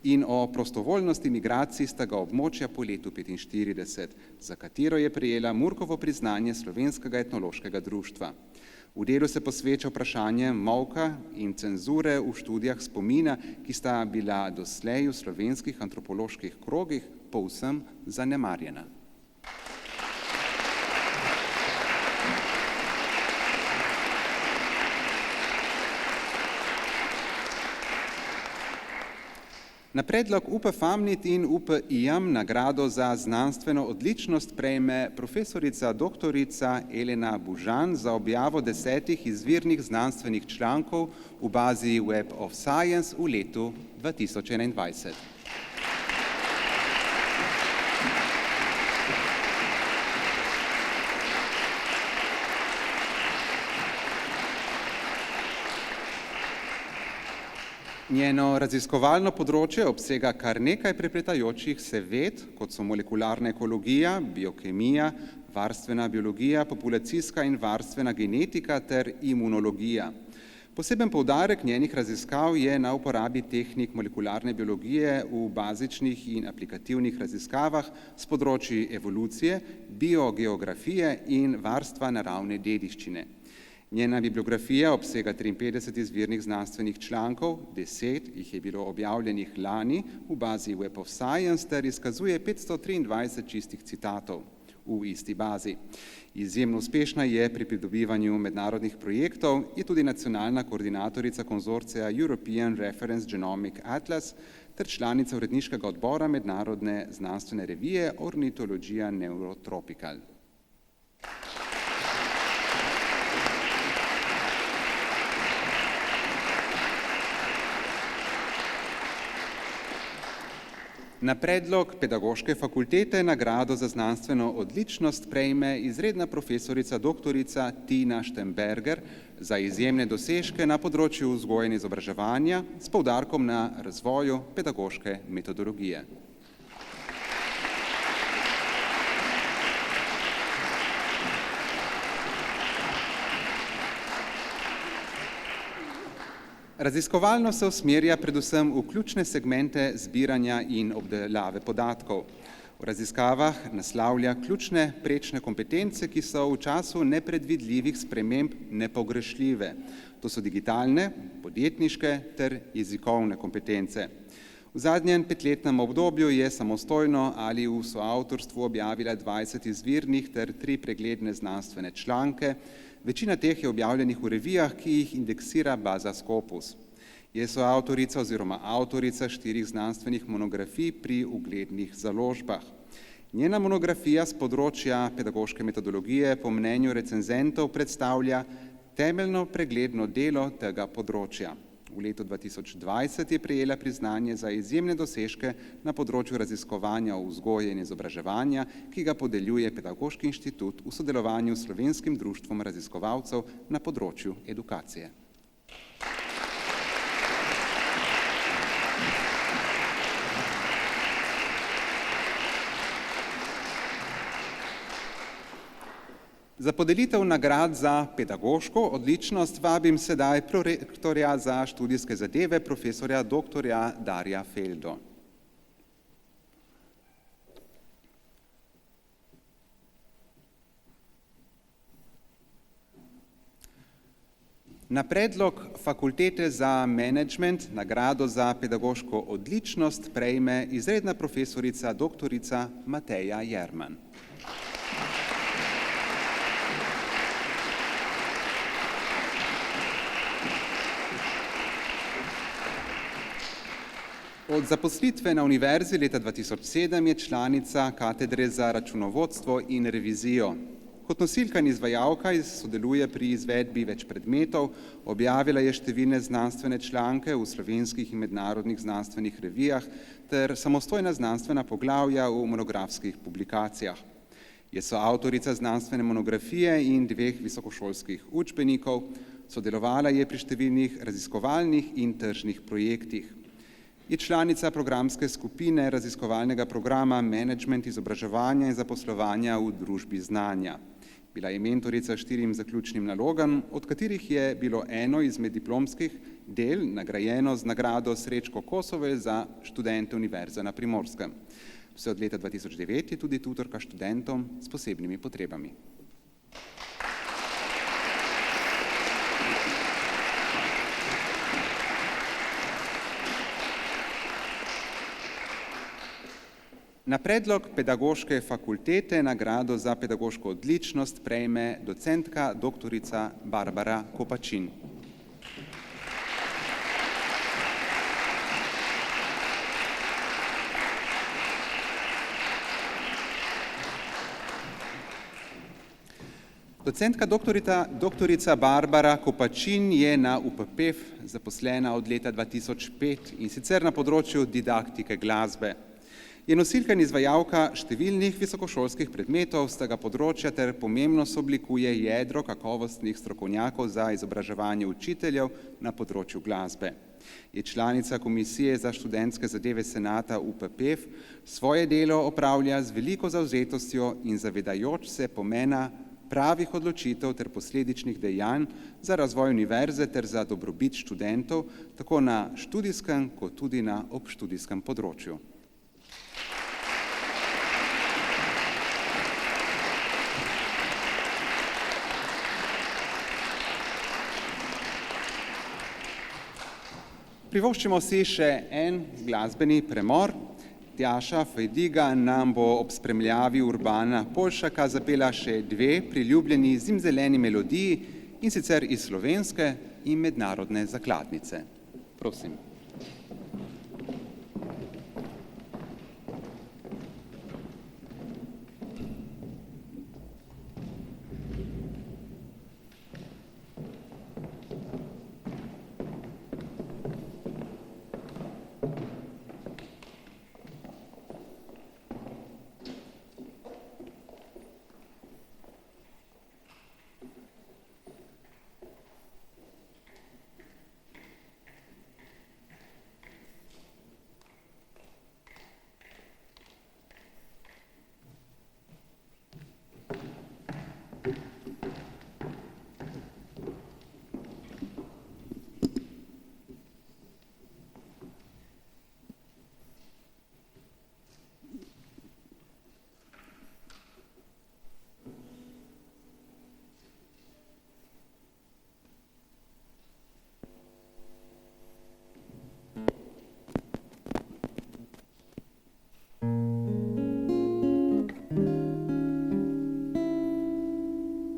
in o prostovoljnosti migracij z tega območja po letu 1945, za katero je prejela Murkovo priznanje Slovenskega etnološkega društva. V delu se posveča vprašanjem molka in cenzure v študijah spomina, ki sta bila doslej v slovenskih antropoloških krogih povsem zanemarjena. Na predlog UP Famnit in UP IAM nagrado za znanstveno odličnost prejme profesorica doktorica Elena Bužan za objavo 10 izvirnih znanstvenih člankov v bazi Web of Science v letu 2021. Njeno raziskovalno področje obsega kar nekaj prepletajočih se ved, kot so molekularna ekologija, biokemija, varstvena biologija, populacijska in varstvena genetika ter imunologija. Poseben poudarek njenih raziskav je na uporabi tehnik molekularne biologije v bazičnih in aplikativnih raziskavah s področji evolucije, biogeografije in varstva naravne dediščine. Njena bibliografija obsega 53 izvirnih znanstvenih člankov, 10 jih je bilo objavljenih lani v bazi Web of Science ter izkazuje 523 čistih citatov v isti bazi. Izjemno uspešna je pri pridobivanju mednarodnih projektov, je tudi nacionalna koordinatorica konzorcija European Reference Genomic Atlas ter članica uredniškega odbora mednarodne znanstvene revije Ornitologia Neurotropical. Na predlog Pedagoške fakultete nagrado za znanstveno odličnost prejme izredna profesorica doktorica Tina Štemberger za izjemne dosežke na področju vzgoje in izobraževanja s poudarkom na razvoju pedagoške metodologije. Raziskovalno se usmerja predvsem v ključne segmente zbiranja in obdelave podatkov. V raziskavah naslavlja ključne prečne kompetence, ki so v času nepredvidljivih sprememb nepogrešljive. To so digitalne, podjetniške ter jezikovne kompetence. V zadnjem 5-letnem obdobju je samostojno ali v soavtorstvu objavila 20 izvirnih ter 3 pregledne znanstvene članke. Večina teh je objavljenih v revijah, ki jih indeksira baza Scopus. Je soavtorica oziroma avtorica 4 znanstvenih monografij pri uglednih založbah. Njena monografija s področja pedagoške metodologije po mnenju recenzentov predstavlja temeljno pregledno delo tega področja. V letu 2020 je prejela priznanje za izjemne dosežke na področju raziskovanja vzgoje in izobraževanja, ki ga podeljuje Pedagoški inštitut v sodelovanju s Slovenskim društvom raziskovalcev na področju edukacije. Za podelitev nagrad za pedagoško odličnost vabim sedaj prorektorja za študijske zadeve, profesorja dr. Darja Feldo. Na predlog Fakultete za menedžment nagrado za pedagoško odličnost prejme izredna profesorica doktorica Mateja Jerman. Od zaposlitve na univerzi leta 2007 je članica katedre za računovodstvo in revizijo. Kot nosilka in izvajalka sodeluje pri izvedbi več predmetov, objavila je številne znanstvene članke v slovenskih in mednarodnih znanstvenih revijah ter samostojna znanstvena poglavja v monografskih publikacijah. Je soavtorica znanstvene monografije in 2 visokošolskih učbenikov, sodelovala je pri številnih raziskovalnih in tržnih projektih. Je članica programske skupine raziskovalnega programa Menedžment izobraževanja in zaposlovanja v družbi znanja. Bila je mentorica 4 zaključnim nalogam, od katerih je bilo eno izmed diplomskih del nagrajeno z nagrado Srečko Kosovel za študente Univerze na Primorskem. Vse od leta 2009 je tudi tutorka študentom s posebnimi potrebami. Na predlog Pedagoške fakultete nagrado za pedagoško odličnost prejme docentka doktorica Barbara Kopačin. Docentka doktorica Barbara Kopačin je na UPPEF zaposlena od leta 2005 in sicer na področju didaktike glasbe. Je nosilka in izvajalka številnih visokošolskih predmetov z tega področja ter pomembno sooblikuje jedro kakovostnih strokovnjakov za izobraževanje učiteljev na področju glasbe. Je članica Komisije za študentske zadeve senata UPPEF, svoje delo opravlja z veliko zavzetostjo in zavedajoč se pomena pravih odločitev ter posledičnih dejanj za razvoj univerze ter za dobrobit študentov, tako na študijskem kot tudi na obštudijskem področju. Privoščimo si še en glasbeni premor. Tjaša Fejdiga nam bo ob spremljavi Urbana Polšaka zapela še 2 priljubljeni zimzeleni melodiji, in sicer iz slovenske in mednarodne zakladnice. Prosim.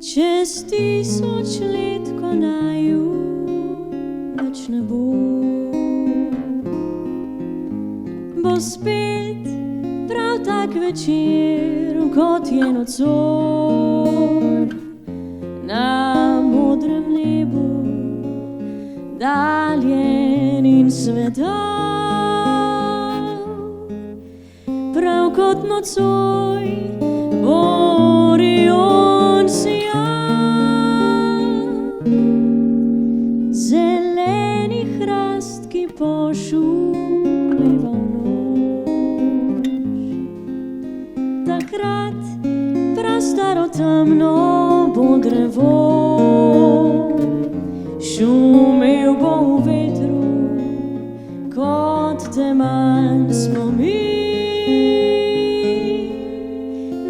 Čez 1000 let, ko naju več ne bo, bo spet prav tak večer, kot je nocoj. Na modrem nebu, daljen in svetal, prav kot nocoj, bo Orion sijal. Zeleni hrast, ki pošumeva v noč, takrat prav staro temno bo drevo, šumel bo v vetru, kot teman spomin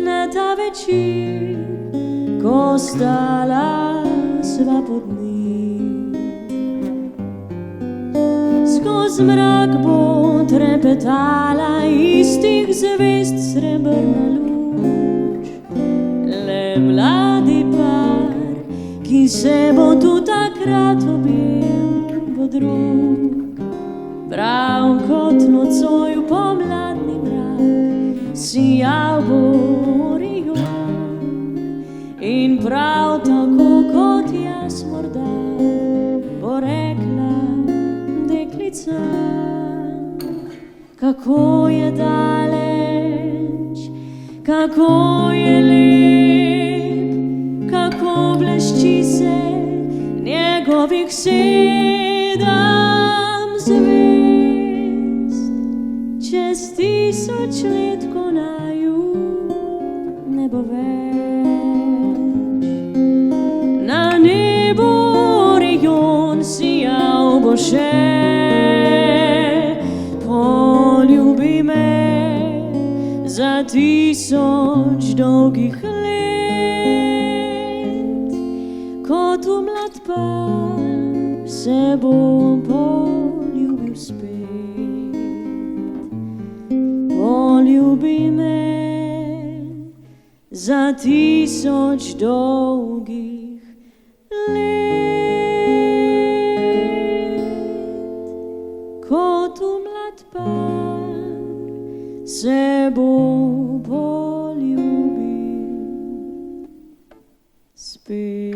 na ta večer, ko stala sva pod njim. Skoz mrak bo trepetala istih zvest srebrna luč. Le mladi par, ki se bo tu takrat objel pod rok. Prav kot nocoj v pomladni mrak sijal bo Orion. In prav tako kot jaz morda bo rekla deklica, kako je daleč, kako je lep, kako blešči se njegovih 7 zvezd. Čez 1000 let, ko naju ne bo več, na nebu Orion sijal bo še. Poljubi me za 1000 dolgih let, kot v mlad par se bom poljubil spet. Poljubi me za 1000 dolgih let, kot v mlad par se bom poljubil spet.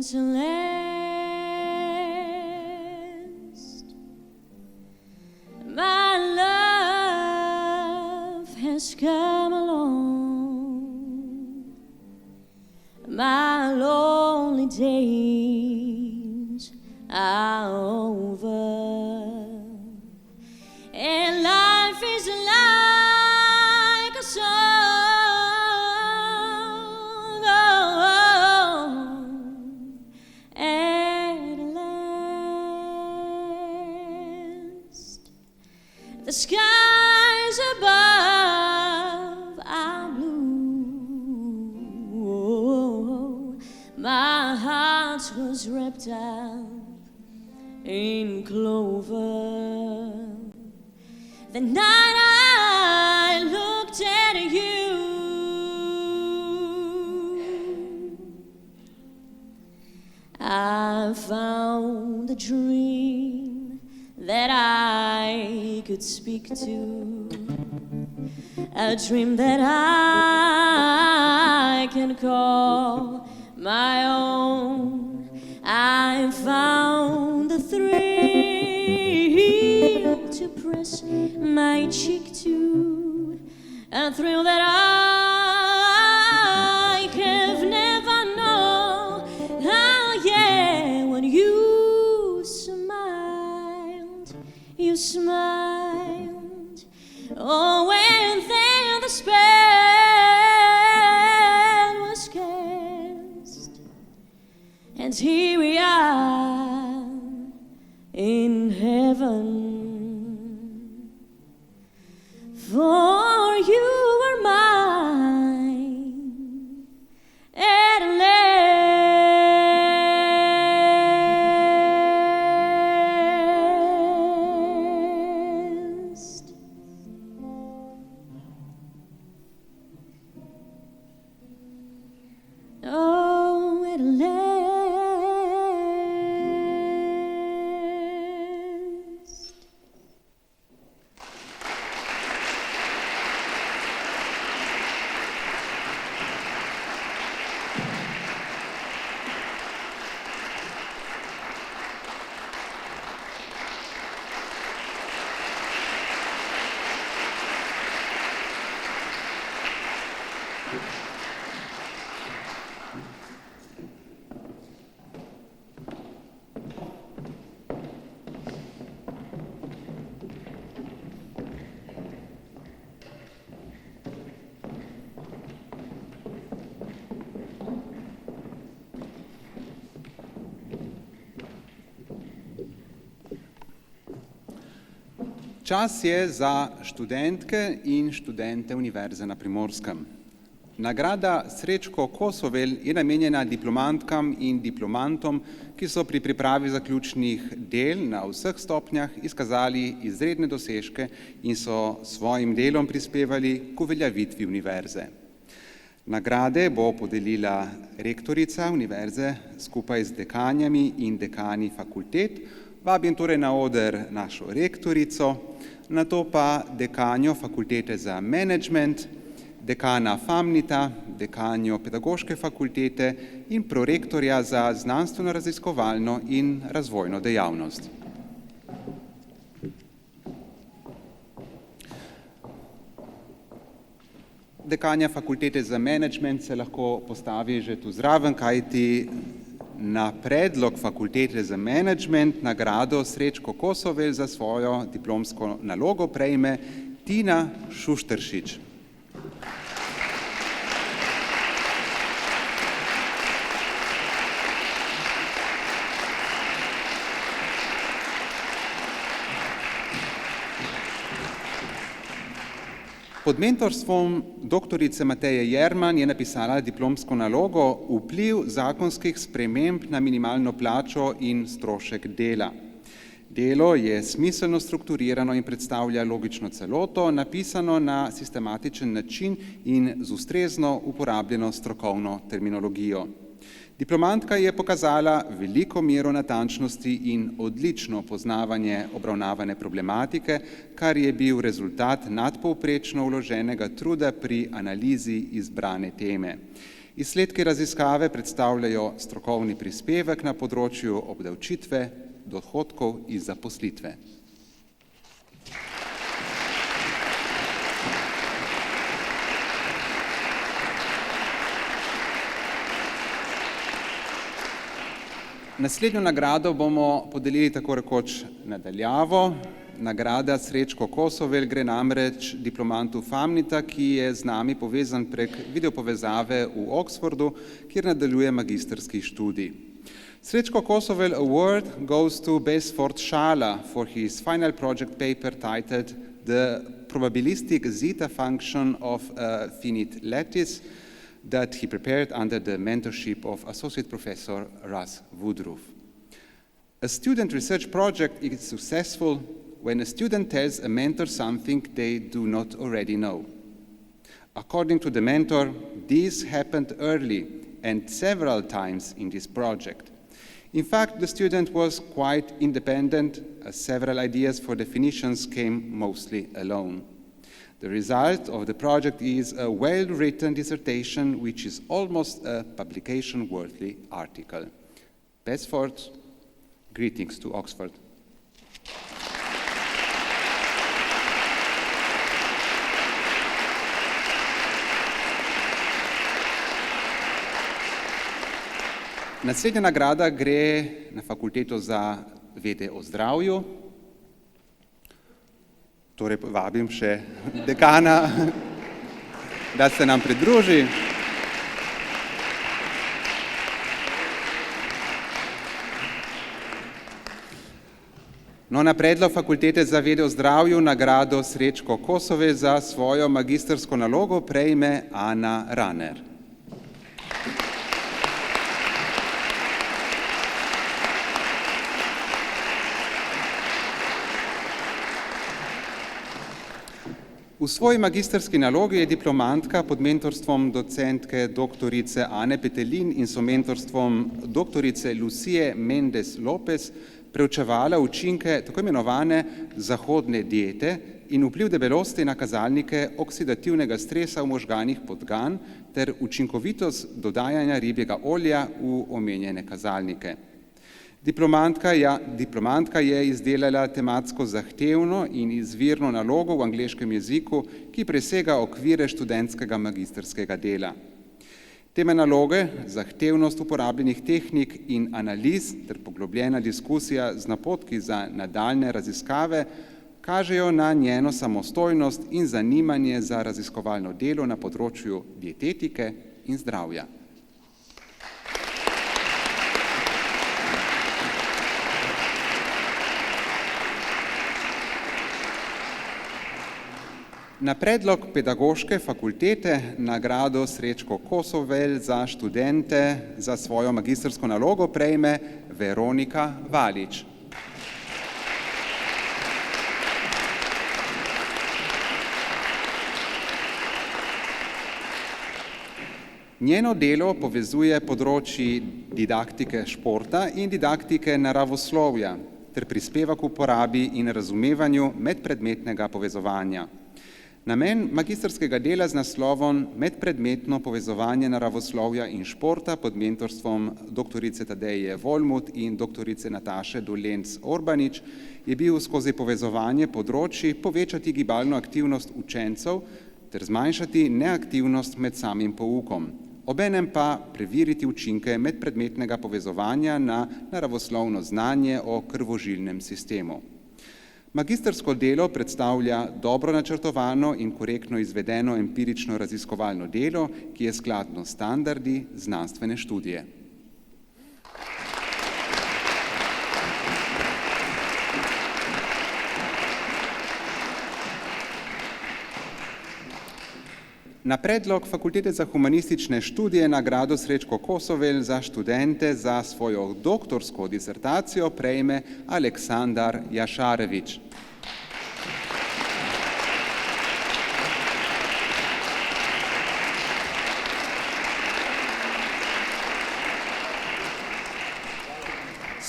Celeste, my love has come along. My lonely days are over, and life is like a song. The skies above are blue. My heart was wrapped up in clover. The night I looked at you, I found the dream that I could speak to, a dream that I can call my own. I found the thrill to press my cheek to, a thrill that I have never known. Oh yeah, when you smiled, you smiled. Oh, and then the spell was cast, and here we are in heaven. For you were mine at last. Oh, at last. Čas je za študentke in študente Univerze na Primorskem. Nagrada Srečko Kosovel je namenjena diplomantkam in diplomantom, ki so pri pripravi zaključnih del na vseh stopnjah izkazali izredne dosežke in so svojim delom prispevali k uveljavitvi univerze. Nagrade bo podelila rektorica univerze skupaj z dekanjami in dekani fakultet. Vabim torej na oder našo rektorico, nato pa dekanjo fakultete za menedžment, dekana FAMNITA, dekanjo pedagoške fakultete in prorektorja za znanstveno-raziskovalno in razvojno dejavnost. Dekanja fakultete za menedžment se lahko postavi že tu zraven, kajti na predlog fakultete za menedžment nagrado Srečko Kosovel za svojo diplomsko nalogo prejme Tina Šušteršič. Pod mentorstvom doktorice Mateje Jerman je napisala diplomsko nalogo Vpliv zakonskih sprememb na minimalno plačo in strošek dela. Delo je smiselno strukturirano in predstavlja logično celoto, napisano na sistematičen način in z ustrezno uporabljeno strokovno terminologijo. Diplomantka je pokazala veliko mero natančnosti in odlično poznavanje obravnavane problematike, kar je bil rezultat nadpovprečno vloženega truda pri analizi izbrane teme. Izsledki raziskave predstavljajo strokovni prispevek na področju obdavčitve dohodkov iz zaposlitve. Naslednjo nagrado bomo podelili tako rekoč nadaljavo. Nagrada Srečko Kosovel gre namreč diplomantu FAMNITA, ki je z nami povezan prek videopovezave v Oxfordu, kjer nadaljuje magistrski študij. Srečko Kosovel Award goes to Besford Šala for his final project paper titled The Probabilistic Zeta Function of a Finite Lattice that he prepared under the mentorship of Associate Professor Russ Woodruff. A student research project is successful when a student tells a mentor something they do not already know. According to the mentor, this happened early and several times in this project. In fact, the student was quite independent, as several ideas for definitions came mostly alone. The result of the project is a well-written dissertation, which is almost a publication-worthy article. Besford, greetings to Oxford. Naslednja nagrada gre na fakulteto za vede o zdravju. Torej vabim še dekana, da se nam pridruži. No, na predlog fakultete za vede o zdravju nagrado Srečko Kosovel za svojo magistrsko nalogo prejme Ana Raner. V svoji magistrski nalogi je diplomantka pod mentorstvom docentke doktorice Ane Petelin in somentorstvom doktorice Lucije Mendes Lopez preučevala učinke tako imenovane zahodne diete in vpliv debelosti na kazalnike oksidativnega stresa v možganih podgan ter učinkovitost dodajanja ribjega olja v omenjene kazalnike. Diplomantka je izdelala tematsko zahtevno in izvirno nalogo v angleškem jeziku, ki presega okvire študentskega magistrskega dela. Teme naloge, zahtevnost uporabljenih tehnik in analiz ter poglobljena diskusija z napotki za nadaljne raziskave kažejo na njeno samostojnost in zanimanje za raziskovalno delo na področju dietetike in zdravja. Na predlog Pedagoške fakultete nagrado Srečko Kosovel za študente za svojo magistrsko nalogo prejme Veronika Valič. Njeno delo povezuje področji didaktike športa in didaktike naravoslovja ter prispeva k uporabi in razumevanju medpredmetnega povezovanja. Namen magistrskega dela z naslovom Medpredmetno povezovanje naravoslovja in športa pod mentorstvom doktorice Tadeje Volmut in doktorice Nataše Dolenc-Orbanič je bil skozi povezovanje področji povečati gibalno aktivnost učencev ter zmanjšati neaktivnost med samim poukom, obenem pa preveriti učinke medpredmetnega povezovanja na naravoslovno znanje o krvožilnem sistemu. Magistrsko delo predstavlja dobro načrtovano in korektno izvedeno empirično raziskovalno delo, ki je skladno s standardi znanstvene študije. Na predlog Fakultete za humanistične študije nagrado Srečko Kosovel za študente za svojo doktorsko disertacijo prejme Aleksandar Jašarevič.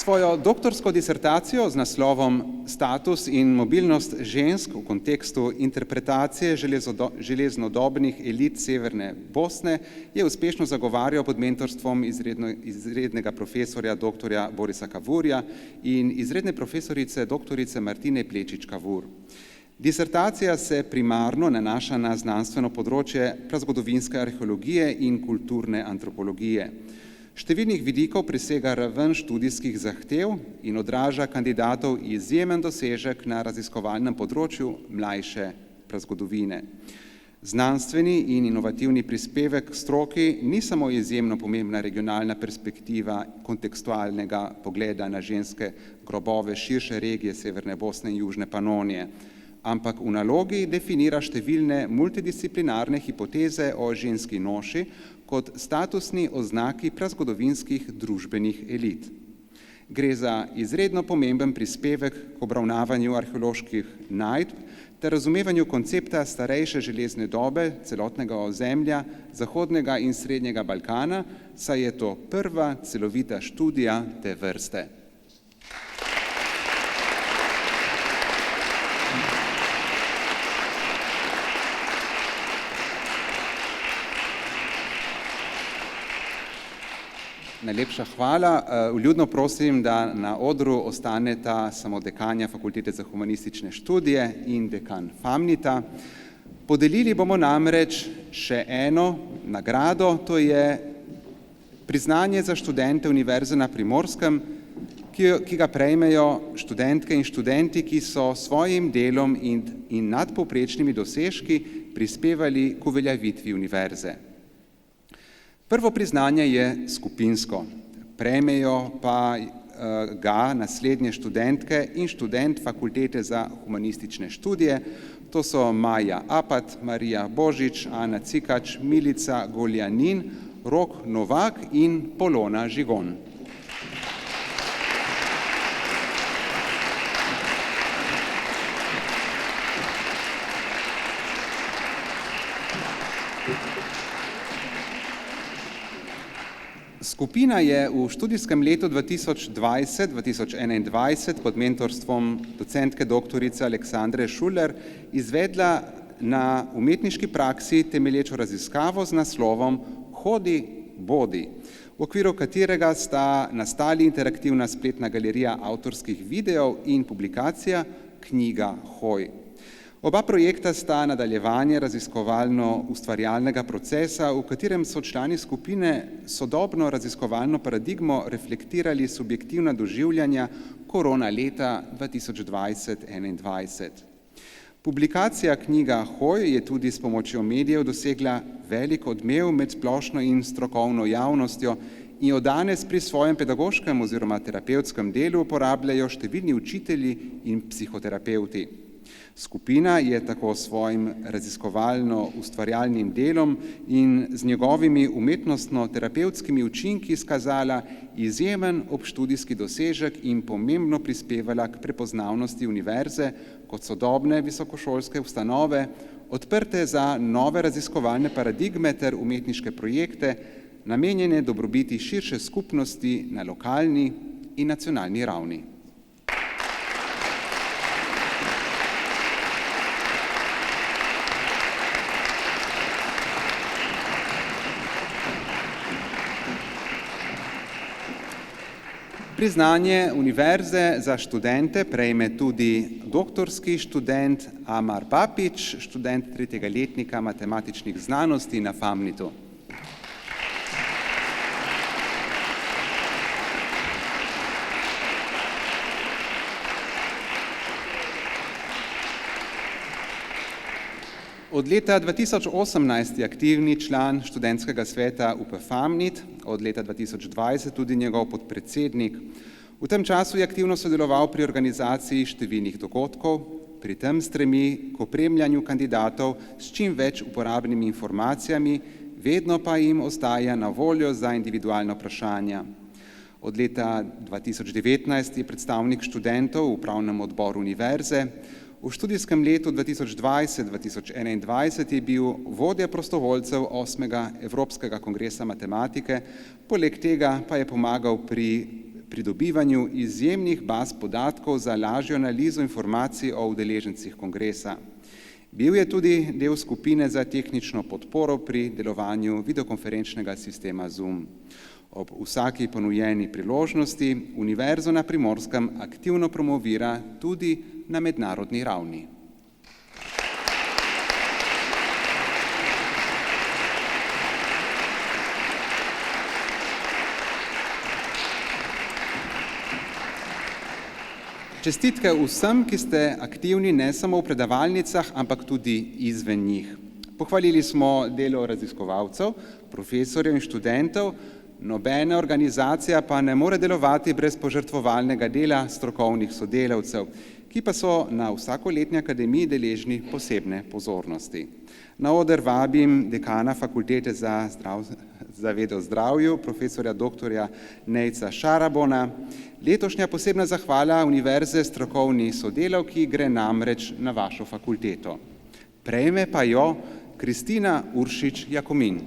Svojo doktorsko disertacijo z naslovom Status in mobilnost žensk v kontekstu interpretacije železnodobnih elit Severne Bosne je uspešno zagovarjal pod mentorstvom izrednega profesorja dr. Borisa Kavurja in izredne profesorice dr. Martine Plečič-Kavur. Disertacija se primarno nanaša na znanstveno področje prazgodovinske arheologije in kulturne antropologije. Številnih vidikov presega raven študijskih zahtev in odraža kandidatov izjemen dosežek na raziskovalnem področju mlajše prazgodovine. Znanstveni in inovativni prispevek stroki ni samo izjemno pomembna regionalna perspektiva kontekstualnega pogleda na ženske grobove širše regije Severne Bosne in Južne Panonije, ampak v nalogi definira številne multidisciplinarne hipoteze o ženski noši kot statusni oznaki prazgodovinskih družbenih elit. Gre za izredno pomemben prispevek k obravnavanju arheoloških najdb ter razumevanju koncepta starejše železne dobe celotnega ozemlja Zahodnega in Srednjega Balkana, saj je to prva celovita študija te vrste. Najlepša hvala. Vljudno prosim, da na odru ostaneta samo dekanja Fakultete za humanistične študije in dekan Famnita. Podelili bomo namreč še eno nagrado, to je priznanje za študente Univerze na Primorskem, ki ga prejmejo študentke in študenti, ki so svojim delom in nadpovprečnimi dosežki prispevali k uveljavitvi univerze. Prvo priznanje je skupinsko, prejmejo pa ga naslednje študentke in študent Fakultete za humanistične študije, to so Maja Apat, Marija Božič, Ana Cikač, Milica Goljanin, Rok Novak in Polona Žigon. Skupina je v študijskem letu 2020-2021 pod mentorstvom docentke doktorice Aleksandre Šuler izvedla na umetniški praksi temelječo raziskavo z naslovom Hodi, bodi. v okviru katerega sta nastali interaktivna spletna galerija avtorskih videov in publikacija Knjiga Hoj. Oba projekta sta nadaljevanje raziskovalno-ustvarjalnega procesa, v katerem so člani skupine sodobno raziskovalno paradigmo reflektirali subjektivna doživljanja korona leta 2020-2021. Publikacija Knjiga Hoj je tudi s pomočjo medijev dosegla velik odmev med splošno in strokovno javnostjo in jo danes pri svojem pedagoškem oziroma terapevtskem delu uporabljajo številni učitelji in psihoterapevti. Skupina je tako s svojim raziskovalno-ustvarjalnim delom in z njegovimi umetnostno-terapevtskimi učinki skazala izjemen obštudijski dosežek in pomembno prispevala k prepoznavnosti univerze kot sodobne visokošolske ustanove, odprte za nove raziskovalne paradigme ter umetniške projekte, namenjene dobrobiti širše skupnosti na lokalni in nacionalni ravni. Priznanje univerze za študente prejme tudi doktorski študent Amar Papič, študent 3. letnika matematičnih znanosti na FAMNIT-u. Od leta 2018 je aktivni član študentskega sveta UP FAMNIT, od leta 2020 tudi njegov podpredsednik. V tem času je aktivno sodeloval pri organizaciji številnih dogodkov, pri tem stremi k opremljanju kandidatov s čim več uporabnimi informacijami, vedno pa jim ostaja na voljo za individualna vprašanja. Od leta 2019 je predstavnik študentov v upravnem odboru univerze. V študijskem letu 2020-2021 je bil vodja prostovoljcev 8. Evropskega kongresa matematike, poleg tega pa je pomagal pri pridobivanju izjemnih baz podatkov za lažjo analizo informacij o udeležencih kongresa. Bil je tudi del skupine za tehnično podporo pri delovanju videokonferenčnega sistema Zoom. Ob vsaki ponujeni priložnosti Univerzo na Primorskem aktivno promovira tudi na mednarodni ravni. Čestitke vsem, ki ste aktivni ne samo v predavalnicah, ampak tudi izven njih. Pohvalili smo delo raziskovalcev, profesorjev in študentov, nobena organizacija pa ne more delovati brez požrtvovalnega dela strokovnih sodelavcev, ki pa so na vsakoletni akademiji deležni posebne pozornosti. Na oder vabim dekana Fakultete za vedo o zdravju, profesorja doktorja Nejca Šarabona. Letošnja posebna zahvala univerze strokovni sodelavki gre namreč na vašo fakulteto. Prejme pa jo Kristina Uršič Jakomin.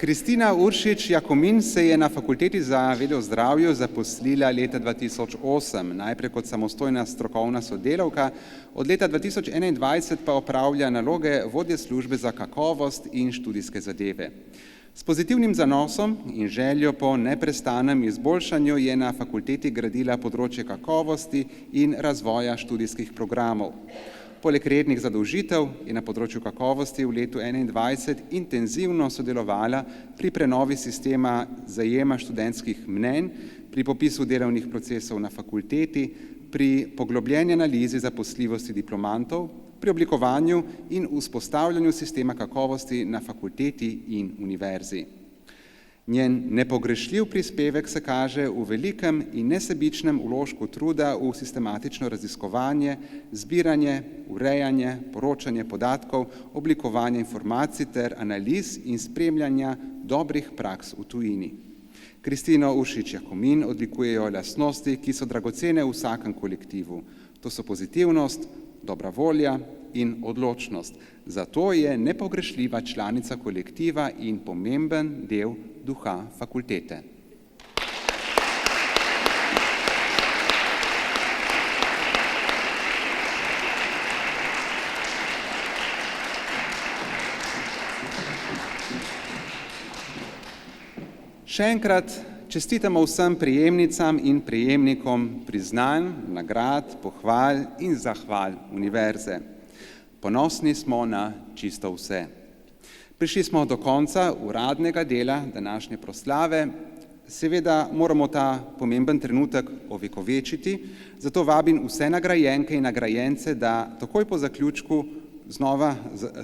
Kristina Uršič Jakomin se je na Fakulteti za vedo o zdravju zaposlila leta 2008, najprej kot samostojna strokovna sodelavka, od leta 2021 pa opravlja naloge vodje službe za kakovost in študijske zadeve. S pozitivnim zanosom in željo po neprestanem izboljšanju je na fakulteti gradila področje kakovosti in razvoja študijskih programov. Poleg rednih zadolžitev je na področju kakovosti v letu 2021 intenzivno sodelovala pri prenovi sistema zajema študentskih mnenj, pri popisu delovnih procesov na fakulteti, pri poglobljeni analizi zaposljivosti diplomantov, pri oblikovanju in vzpostavljanju sistema kakovosti na fakulteti in univerzi. Njen nepogrešljiv prispevek se kaže v velikem in nesebičnem vložku truda v sistematično raziskovanje, zbiranje, urejanje, poročanje podatkov, oblikovanje informacij ter analiz in spremljanja dobrih praks v tujini. Kristino Uršič Jakomin odlikujejo lastnosti, ki so dragocene v vsakem kolektivu. To so pozitivnost, dobra volja in odločnost. Zato je nepogrešljiva članica kolektiva in pomemben del duha fakultete. Še enkrat čestitamo vsem prejemnicam in prejemnikom priznanj, nagrad, pohval in zahval univerze. Ponosni smo na čisto vse. Prišli smo do konca uradnega dela današnje proslave. Seveda moramo ta pomemben trenutek ovekovečiti, zato vabim vse nagrajenke in nagrajence, da takoj po zaključku znova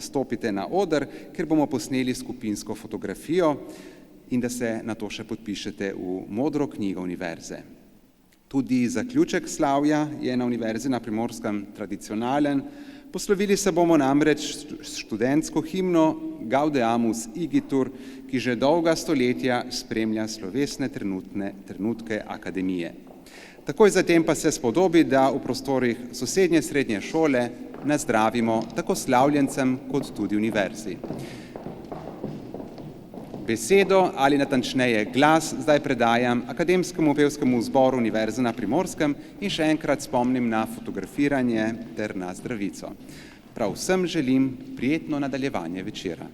stopite na oder, kjer bomo posneli skupinsko fotografijo in da se na to še podpišete v modro knjigo univerze. Tudi zaključek slavja je na Univerzi na Primorskem tradicionalen. Poslovili se bomo namreč s študentsko himno Gaudeamus Igitur, ki že dolga stoletja spremlja slovesne trenutke akademije. Takoj zatem pa se spodobi, da v prostorih sosednje srednje šole nazdravimo tako slavljencem kot tudi univerzi. Besedo ali natančneje glas zdaj predajam Akademskemu pevskemu zboru Univerze na Primorskem in še enkrat spomnim na fotografiranje ter na zdravico. Prav vsem želim prijetno nadaljevanje večera.